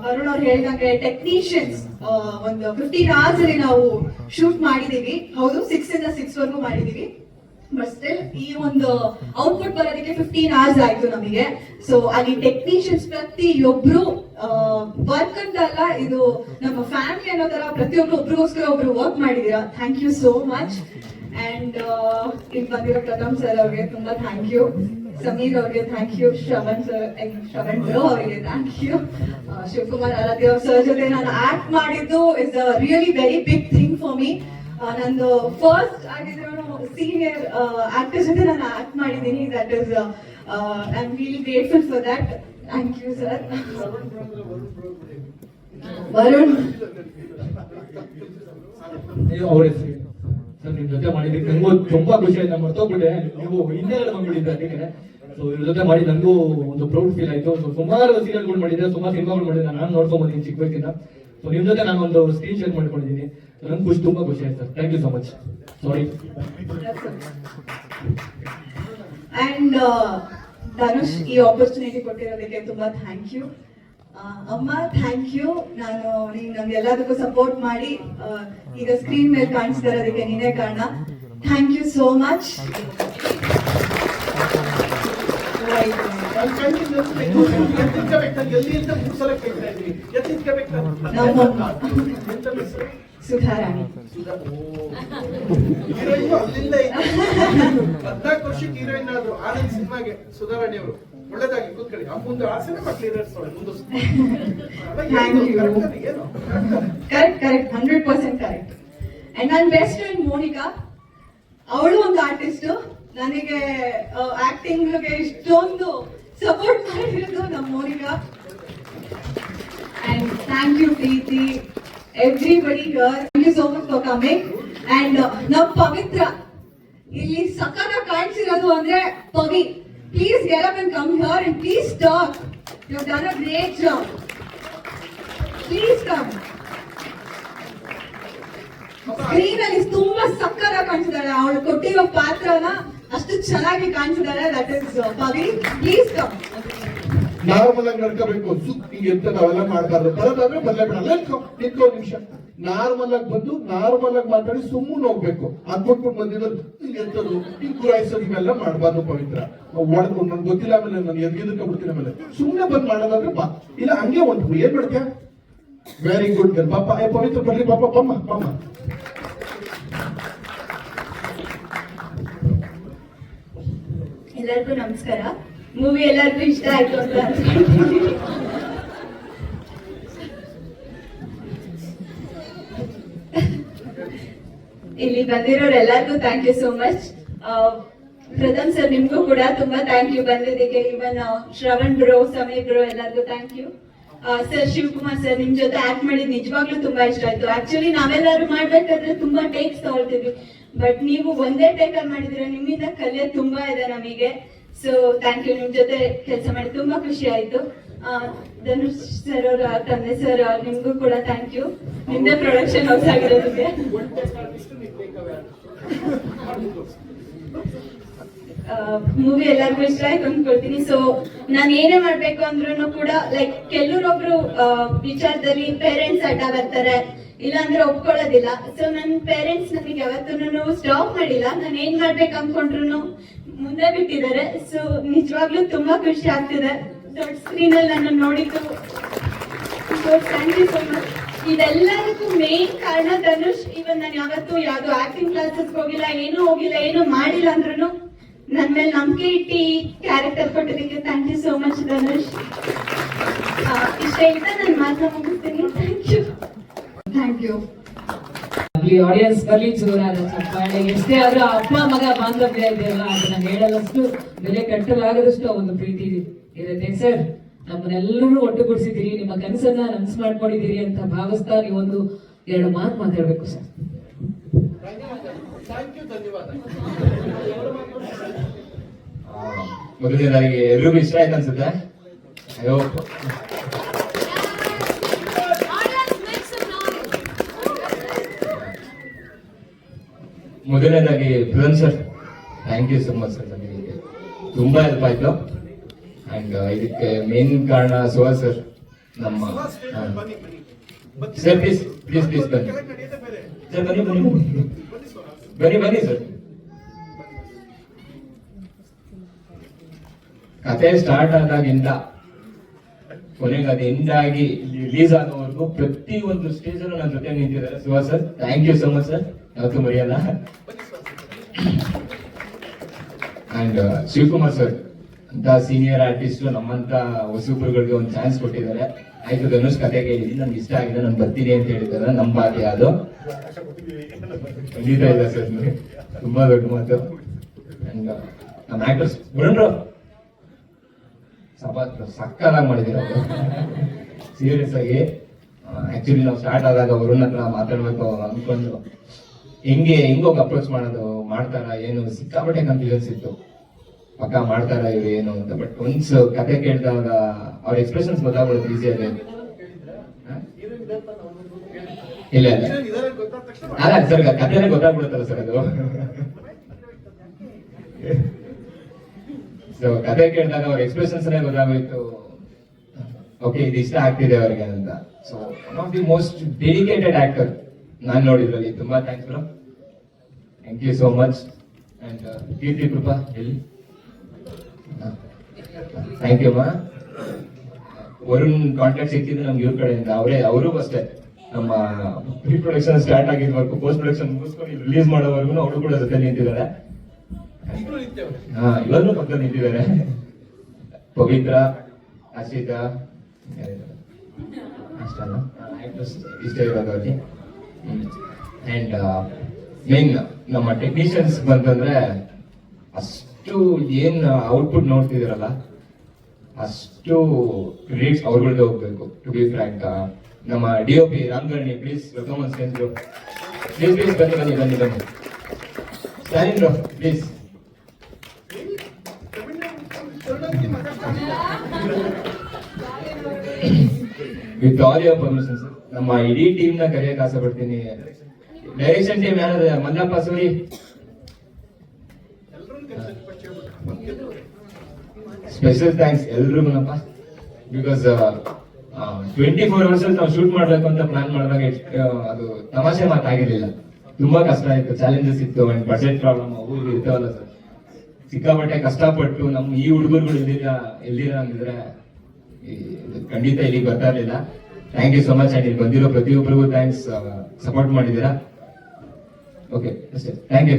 ವರುಣ್ ಅವ್ರು ಹೇಳಿದಂಗೆ ಟೆಕ್ನಿಷಿಯನ್ಸ್ ಒಂದು 15 hours ಅಲ್ಲಿ ನಾವು ಶೂಟ್ ಮಾಡಿದೀವಿ. ಹೌದು, 6 ಇಂದ 6 ವರೆಗೂ ಮಾಡಿದೀವಿ. ಬಟ್ ಸ್ಟಿಲ್ ಈ ಒಂದು ಔಟ್ಪುಟ್ ಬರೋದಕ್ಕೆ 15 hours ಆಯ್ತು ನಮಗೆ. ಸೊ ಅಲ್ಲಿ ಟೆಕ್ನಿಷಿಯನ್ಸ್ ಪ್ರತಿಯೊಬ್ರು ವರ್ಕ್ ಅಂತ ಅಲ್ಲ, ಇದು ನಮ್ಮ ಫ್ಯಾಮಿಲಿ ಅನ್ನೋ ತರ ಪ್ರತಿಯೊಬ್ರು ಒಬ್ರಿಗೋಸ್ಕರ ಒಬ್ರು ವರ್ಕ್ ಮಾಡಿದೀರಾ. Thank you so much. And ಇಲ್ಲಿ ಬಂದಿರೋ ಪ್ರಥಮ್ ಸರ್ ಅವ್ರಿಗೆ ತುಂಬಾ ಥ್ಯಾಂಕ್ ಯು. ಸಮೀರ್ ಅವ್ರಿಗೆ ಥ್ಯಾಂಕ್ ಯು. ಶ್ರವಣ್ ಬ್ರೋ ಅವರಿಗೆ thank you. Shivakumar Aradhya sir ಜೊತೆ ನಾನು ಆಕ್ಟ್ ಮಾಡಿದ್ದು is a really very big thing for me. ನಂದು ಫಸ್ಟ್ ಆಗಿದ್ರು ಸೀನಿಯರ್ ಆಕ್ಟರ್ ಜೊತೆ ನಾನು ಆಕ್ಟ್ ಮಾಡಿದ್ದೀನಿ. That is I am really grateful for that. Thank you sir. Varun ಅವ್ರ ಹೆಸರು ಸರ್ ನಿಮ್ ಜೊತೆ ಮಾಡಿದ್ದಕ್ಕೆ ನಂಗೂ ತುಂಬಾ ಖುಷಿ ಆಯ್ತು. ಮರ್ತೋಗ್ಬಿಟ್ಟೆ, ನೀವು ಹಿಂದೆ ಬಂದ್ಬಿಟ್ಟಿದ್ದೆ. ಅದಕ್ಕೆ ಸೊ ಇವ್ರ ಜೊತೆ ಮಾಡಿ ನಂಗೂ ಒಂದು ಪ್ರೌಡ್ ಫೀಲ್ ಆಯ್ತು. ಸೊ ಸುಮಾರು ಸೀರಿಯಲ್ಗಳು ಮಾಡಿದ್ದೆ, ಸುಮಾರು ಸಿನಿಮಾಗಳು ಮಾಡಿದ್ದೆ. ನಾನು ನೋಡ್ಕೊಂಡ್ ಬಂದಿದ್ದೀನಿ ಚಿಕ್ಕ ವಯಸ್ಸಿಂದ. ಸೊ ನಿಮ್ ಜೊತೆ ನಾನು ಒಂದು ಸ್ಕ್ರೀನ್ ಶೇರ್ ಮಾಡ್ಕೊಂಡಿದ್ದೀನಿ. ನಂಗೆ ತುಂಬಾ ಖುಷಿ ಆಯ್ತು sir. Thank you so much. Sorry. And Dhanush ಈ ಆಪರ್ಚುನಿಟಿ ಕೊಟ್ಟಿರೋದಕ್ಕೆ ತುಂಬಾ ಥ್ಯಾಂಕ್ ಯು. ಅಮ್ಮ ಥ್ಯಾಂಕ್ ಯು. ನೀನ್ ನಮ್ಗೆ ಎಲ್ಲದಕ್ಕೂ ಸಪೋರ್ಟ್ ಮಾಡಿ ಈಗ ಸ್ಕ್ರೀನ್ ಮೇಲೆ ಕಾಣಿಸ್ತಾ ಇರೋದಕ್ಕೆ ನೀನೇ ಕಾರಣ. Thank you so much. Sudharani heroine ಅಲ್ಲಿಂದ 14 ವರ್ಷಕ್ಕೆ ಹೀರೋಯಿನ್ ಆದ್ರು ಆನಂದ್ ಸಿನಿಮಾಗೆ ಸುಧಾರಾಣಿ ಅವರು. ಒಳ್ಳೇದಾಗಿ ಕೂತ್ಕೊಳ್ಳಿ. ಆ ಮುಂದೆ ಆಸನೆ ಮಕ್ಕಳು ಕರೆಕ್ಟ್ 100% ಕರೆಕ್ಟ್. ಅಂಡ್ ನನ್ನ ಬೆಸ್ಟ್ ಫ್ರೆಂಡ್ ಮೋನಿಕಾ, ಅವಳು ಒಂದು ಆರ್ಟಿಸ್ಟ್. ನನಗೆ ಆಕ್ಟಿಂಗ್ಗೆ ಇಷ್ಟೊಂದು ಸಪೋರ್ಟ್ ಮಾಡಿರೋದು ನಮ್ಮ Monica. And thank you Preethi, everybody here. Thank you so much for coming. And ನಮ್ಮ ಪವಿತ್ರ ಇಲ್ಲಿ ಸಕಲ ಕಾಣಿಸಿರೋದು ಅಂದ್ರೆ Pavi. Please get up and come here and please talk. You have done a great job. Please come. Screen ಅಲ್ಲಿ ತುಂಬಾ ಸಕ್ಕರ ಕಾಣಿಸಿದಾಳೆ. ಅವಳು ಕೊಟ್ಟಿರೋ ಪಾತ್ರನ ಅಷ್ಟು ಚೆನ್ನಾಗಿ ಕಾಣಿಸಿದಾಳೆ. That is Pavi. Please come. Normal ಆಗಿ ನಡ್ಕೋಬೇಕು. ಹಿಂಗೆ ಎಂತ ನಾವೆಲ್ಲ ಮಾಡಬಾರ್ದು. ಬರೋದಾದ್ರೆ ಬದಲೇ ಬಿಡಲ್ಲ. ನಿಂತ್ಕೋ ನಿಮಿಷ. ನಾರ್ಮಲ್ ಆಗಿ ಬಂದು ನಾರ್ಮಲ್ ಆಗಿ ಮಾತಾಡಿ ಸುಮ್ಮನೆ ಹೋಗ್ಬೇಕು. ಅದ್ಬಿಟ್ಬಿಟ್ಟು ಬಂದಿರೋದು ಹಿಂಗೆ ಎಂತದ್ದು ಹಿಂಗ್ ಗುರಾಯಿಸೋದು ಇವೆಲ್ಲ ಮಾಡಬಾರ್ದು ಪವಿತ್ರ. ಒಳಗೂ ನನ್ಗೆ ಗೊತ್ತಿಲ್ಲ, ಆಮೇಲೆ ನಾನು ಎದ್ಗಿದ್ಬಿಡ್ತೀನಿ. ಆಮೇಲೆ ಸುಮ್ಮನೆ ಬಂದ್ ಮಾಡೋದಾದ್ರೆ ಬಾ, ಇಲ್ಲ ಹಂಗೆ ಒಂದು ಏನ್ ಮಾಡ್ತೀಯ. Very good girl. ಪಾಪ ಪವಿತ್ರ ಬರ್ರಿ ಪಾಪ. ಪಮ್ಮ ಎಲ್ಲರಿಗೂ ನಮಸ್ಕಾರ. ಮೂವಿ ಎಲ್ಲರಿಗೂ ಇಷ್ಟ ಆಯ್ತು ಅಂತ ಇಲ್ಲಿ ಬಂದಿರೋರು ಎಲ್ಲರಿಗೂ thank you so much. Pratham sir ನಿಮ್ಗೂ ಕೂಡ ತುಂಬಾ ಥ್ಯಾಂಕ್ ಯು ಬಂದಿದ್ದಕ್ಕೆ. ಇವನ್ ಶ್ರವಣ್ ಬ್ರೋ, ಸಮೀರ್ ಬ್ರೋ ಎಲ್ಲರಿಗೂ thank you. Sir Shivakumar sir, ನಿಮ್ ಜೊತೆ ಆಕ್ಟ್ ಮಾಡಿದ್ ನಿಜವಾಗ್ಲೂ ತುಂಬಾ ಇಷ್ಟ ಆಯ್ತು. ಆಕ್ಚುಲಿ ನಾವೆಲ್ಲರೂ ಮಾಡ್ಬೇಕಾದ್ರೆ ತುಂಬಾ ಟೇಕ್ಸ್ ತಗೊಳ್ತೀವಿ, ಬಟ್ ನೀವು ಒಂದೇ ಟೇಕ್ ಅಲ್ಲಿ ಮಾಡಿದ್ರೆ ನಿಮ್ಮಿಂದ ಕಲಿಯೋದು ತುಂಬಾ ಇದೆ ನಮಗೆ. So thank you. ನಿಮ್ ಜೊತೆ ಕೆಲಸ ಮಾಡಿ ತುಂಬಾ ಖುಷಿ ಆಯ್ತು. ಧನುಷ್ ಸರ್ ಅವರ ತಂದೆ ಸರ್, ನಿಮ್ಗೂ ಕೂಡ ಥ್ಯಾಂಕ್ ಯು. ನಿಮ್ದೇ ಪ್ರೊಡಕ್ಷನ್ ಹೌಸ್ ಆಗಿರೋದಕ್ಕೆ. ಮೂವಿ ಎಲ್ಲರಿಗೂ ಇಷ್ಟ ಆಯ್ತು ಅಂದ್ಕೊಳ್ತೀನಿ. ಸೊ ನಾನು ಏನೇ ಮಾಡ್ಬೇಕು ಅಂದ್ರೂ ಕೂಡ ಲೈಕ್ ಕೆಲವರೊಬ್ರು ವಿಚಾರದಲ್ಲಿ ಪೇರೆಂಟ್ಸ್ ಅಡ್ಡ ಬರ್ತಾರೆ, ಇಲ್ಲಾಂದ್ರೆ ಒಪ್ಕೊಳ್ಳೋದಿಲ್ಲ. ಸೊ ನನ್ನ ಪೇರೆಂಟ್ಸ್ ನನಗೆ ಯಾವತ್ತೂ ಸ್ಟಾಪ್ ಮಾಡಿಲ್ಲ. ನಾನು ಏನ್ ಮಾಡ್ಬೇಕು ಅನ್ಕೊಂಡ್ರು ಮುಂದೆ ಬಿಟ್ಟಿದ್ದಾರೆ. ಸೊ ನಿಜವಾಗ್ಲೂ ತುಂಬಾ ಖುಷಿ ಆಗ್ತಿದೆ ದೊಡ್ಡ ಸ್ಕ್ರೀನ್ ಅಲ್ಲಿ ನನ್ನ ನೋಡಿದ್ದು. So thank you so much. ಇದೆಲ್ಲದಕ್ಕೂ ಮೇನ್ ಕಾರಣ ಧನುಷ್. ಇವನ್ ನಾನು ಯಾವತ್ತೂ ಯಾವ್ದು ಆಕ್ಟಿಂಗ್ ಕ್ಲಾಸಸ್ ಹೋಗಿಲ್ಲ, ಏನೂ ಮಾಡಿಲ್ಲ ಅಂದ್ರೂ ನನ್ನ ಮೇಲೆ ನಂಬಿಕೆ ಇಟ್ಟು ಈ ಕ್ಯಾರೆಕ್ಟರ್ ಕೊಟ್ಟಿದ್ದಕ್ಕೆ thank you so much Dhanush. ಇಷ್ಟ ಹೇಳ್ತಾ ನಾನು ಮಾತನ್ನ ಮುಗಿಸ್ತೀನಿ. Thank you. ಅಲ್ಲಿ ಆಡಿಯನ್ಸ್ ಬರ್ಲಿ ಜೋರಾದ ಚಪ್ಪಾಳೆ. ಎಷ್ಟೇ ಆದ್ರೂ ಅಪ್ಪ ಮಗ ಬಾಂಧವ್ಯ ಇದೆಯಲ್ಲ, ಅದನ್ನ ಹೇಳಲಷ್ಟು ಬೆಲೆ ಕಟ್ಟಲಾಗದಷ್ಟು ಒಂದು ಪ್ರೀತಿ ಇರುತ್ತೆ. ಸರ್, ನಮ್ಮನ್ನೆಲ್ಲರೂ ಒಟ್ಟುಗೂಡಿಸಿದ್ದೀರಿ, ನಿಮ್ಮ ಕನಸನ್ನ ನನಸು ಮಾಡ್ಕೊಂಡಿದ್ದೀರಿ ಅಂತ ಭಾವಿಸ್ತಾ ನೀವೊಂದು 2 ಮಾತು ಮಾತಾಡ್ಬೇಕು ಸರ್. ಮೊದಲನೇದಾಗಿ ಎಲ್ರಿಗೂ ಇಷ್ಟ ಆಯ್ತು ಅನ್ಸುತ್ತೆ. ಅಯ್ಯೋ, ಮೊದಲನೇದಾಗಿ film sir, thank you so much sir. ನನಗೆ ತುಂಬಾ ಹೆಲ್ಪ್ ಆಯ್ತು. ಅಂಡ್ ಇದಕ್ಕೆ ಮೇನ್ ಕಾರಣ ಸುಹಾಸ್ ಸರ್, ನಮ್ಮ ಸರ್. ಪ್ಲೀಸ್ ಪ್ಲೀಸ್ ಪ್ಲೀಸ್ ಬನ್ನಿ ಸರ್, ಬನ್ನಿ ಬನ್ನಿ ಬನ್ನಿ ಬನ್ನಿ ಸರ್. ಕತೆ ಸ್ಟಾರ್ಟ್ ಆದಾಗಿಂದ ಕೊನೆಗೆ ಅದು ಎಂಡ್ ಆಗಿ ರಿಲೀಸ್ ಆಗೋವರೆಗೂ ಪ್ರತಿ ಒಂದು ಸ್ಟೇಜ್ ಅಲ್ಲೂ ನನ್ನ ಜೊತೆ ನಿಂತಿದ್ದಾರೆ Suhas sir. Thank you so much sir, ಯಾವತ್ತೂ ಮರೆಯಲ್ಲ. ಅಂಡ್ ಶಿವಕುಮಾರ್ ಸರ್ ಅಂತ ಸೀನಿಯರ್ ಆರ್ಟಿಸ್ಟ್ ನಮ್ಮಂತ ಹೊಸಬ್ರುಗಳಿಗೆ ಒಂದು ಚಾನ್ಸ್ ಕೊಟ್ಟಿದ್ದಾರೆ. ಆಯ್ತು ಧನುಷ್ ಕತೆ ಕೇಳಿದ್ದೀನಿ, ನನ್ಗೆ ಇಷ್ಟ ಆಗಿದೆ, ನಾನು ಬರ್ತೀನಿ ಅಂತ ಹೇಳಿದ್ದಾರೆ. ನಮ್ಮ ಬಾಕಿ ಅದು ಖಂಡಿತ ಇದೆ ಸರ್, ತುಂಬಾ ದೊಡ್ಡ ಮಾತು. ಅಂಡ್ ನಮ್ಮ ಆಕ್ಟರ್ಸ್ ಬುಡನ್ರು ಸಕ್ಕತ್ತಾಗಿ ಮಾಡಿದ್ದೀರ ಅವರು, ಸೀರಿಯಸ್ ಆಗಿ. ಆಕ್ಚುಲಿ ನಾವು ಸ್ಟಾರ್ಟ್ ಆದಾಗ ವರುಣ್ ಹತ್ರ ಮಾತಾಡ್ಬೇಕು ಅನ್ಕೊಂಡು ಹೆಂಗೋಗಿ ಅಪ್ರೋಚ್ ಮಾಡೋದು, ಮಾಡ್ತಾರ ಏನು, ಸಿಕ್ಕಾಪಟ್ಟೆ ಕನ್ಫ್ಯೂಷನ್ಸ್ ಇತ್ತು, ಪಕ್ಕ ಮಾಡ್ತಾರ ಇವ್ರು ಏನು ಅಂತ. ಬಟ್ ಒನ್ಸ್ ಕತೆ ಕೇಳಿದಾಗ ಅವ್ರ ಎಕ್ಸ್ಪ್ರೆಷನ್ಸ್ ಗೊತ್ತಾಗ್ಬಿಡುತ್ತೆ ಈಸಿಯಾಗಿ. ಇಲ್ಲ ಇಲ್ಲ ಅಲ್ಲ ಸರ್, ಕತೆನೇ ಗೊತ್ತಾಗ್ಬಿಡುತ್ತಲ್ಲ ಸರ್ ಅದು. ಸೊ ಕತೆ ಕೇಳಿದಾಗ ಅವ್ರ ಎಕ್ಸ್ಪ್ರೆಷನ್ಸ್ ಗೊತ್ತಾಗೋಯ್ತು, ಓಕೆ ಇದು ಇಷ್ಟ ಆಗ್ತಿದೆ ಅವ್ರಿಗೆ ಅಂತ. So one of the most dedicated actor ನಾನು ನೋಡಿದ್ರಲ್ಲಿ. ತುಂಬಾ thanks bro, thank you so much. And Keerthi Krupa ಎಲ್ಲಿ, ಥ್ಯಾಂಕ್ ಯು ಅಮ್ಮ. ವರುಣ್ ಕಾಂಟ್ಯಾಕ್ಟ್ ಸಿಕ್ಕಿದ್ರೆ ನಮ್ಗೆ ಇವ್ರ ಕಡೆಯಿಂದ ಅವರು ಅಷ್ಟೇ, ನಮ್ಮ ಪ್ರೀ ಪ್ರೊಡಕ್ಷನ್ ಸ್ಟಾರ್ಟ್ ಆಗಿದ್ವರೆಗೂ ಪೋಸ್ಟ್ ಪ್ರೊಡಕ್ಷನ್ ಮುಗಿಸ್ಕೊಂಡು ರಿಲೀಸ್ ಮಾಡೋವರೆಗೂ ಅವರು ಕೂಡ ಜೊತೆ ನಿಂತಿದ್ದಾರೆ. ಇವಾಗಲೂ ಪಕ್ಕ ನಿಂತಿದ್ದಾರೆ. ಪವಿತ್ರ, ಅಶ್ವಿತಾ, ಅಷ್ಟಲ್ಲ ಇಷ್ಟ ಇರೋದು ಅಲ್ಲಿ. ಅಂಡ್ ಮೇನ್ ನಮ್ಮ ಟೆಕ್ನಿಷಿಯನ್ಸ್ ಬಂತಂದ್ರೆ ಅಷ್ಟು ಏನ್ ಔಟ್ಪುಟ್ ನೋಡ್ತಿದ್ದೀರಲ್ಲ, ಅಷ್ಟು ಕ್ರೆಡಿಟ್ಸ್ ಅವ್ರಗಳಿಗೆ ಹೋಗ್ಬೇಕು. ಟು ಬಿ ಫ್ರ್ಯಾಂಕ್, ನಮ್ಮ DOP ರಾಮಗರ್ಣಿ, please welcome on stage bro. Please please ಬನ್ನಿ ಬನ್ನಿ ಬನ್ನಿ ಬನ್ನಿ stand bro please. With all your permission sir, ನಮ್ಮ ಇಡೀ ಟೀಮ್ ನ ಕರೆಯಕ್ಕೆ ಆಸೆ ಪಡ್ತೀನಿ. ಡೈರೆಕ್ಷನ್ ಟೀಮ್ ಯಾರಾದ್ರೆ ಮಲ್ಲಪ್ಪ ಸೋರಿ, ಸ್ಪೆಷಲ್ ಥ್ಯಾಂಕ್ಸ್ ಎಲ್ರಿಗೂನಪ್ಪ. ಬಿಕಾಸ್ 24 hours ನಾವು ಶೂಟ್ ಮಾಡ್ಬೇಕು ಅಂತ ಪ್ಲಾನ್ ಮಾಡಿದಾಗ ಅದು ತಮಾಷೆ ಮಾತಾಗಿರ್ಲಿಲ್ಲ. ತುಂಬಾ ಕಷ್ಟ ಇತ್ತು, ಚಾಲೆಂಜಸ್ ಇತ್ತು, ಅಂಡ್ ಬಜೆಟ್ ಪ್ರಾಬ್ಲಮ್ ಅವು ಇರ್ತಾವಲ್ಲ ಸರ್. ಸಿಕ್ಕಾಪಟ್ಟೆ ಕಷ್ಟಪಟ್ಟು ನಮ್ಮ ಈ ಹುಡುಗರುಗಳು ಎಲ್ಲಿರ ಅಂದಿದ್ರೆ ಖಂಡಿತ ಇಲ್ಲಿಗೆ ಬರ್ತಾ ಇರ್ಲಿಲ್ಲ. Thank you so much. And ಇಲ್ಲಿ ಬಂದಿರೋ ಪ್ರತಿಯೊಬ್ಬರಿಗೂ ಥ್ಯಾಂಕ್ಸ್, ಸಪೋರ್ಟ್ ಮಾಡಿದ್ದೀರಾ. ಓಕೆ ಅಷ್ಟೇ, ಥ್ಯಾಂಕ್ ಯು.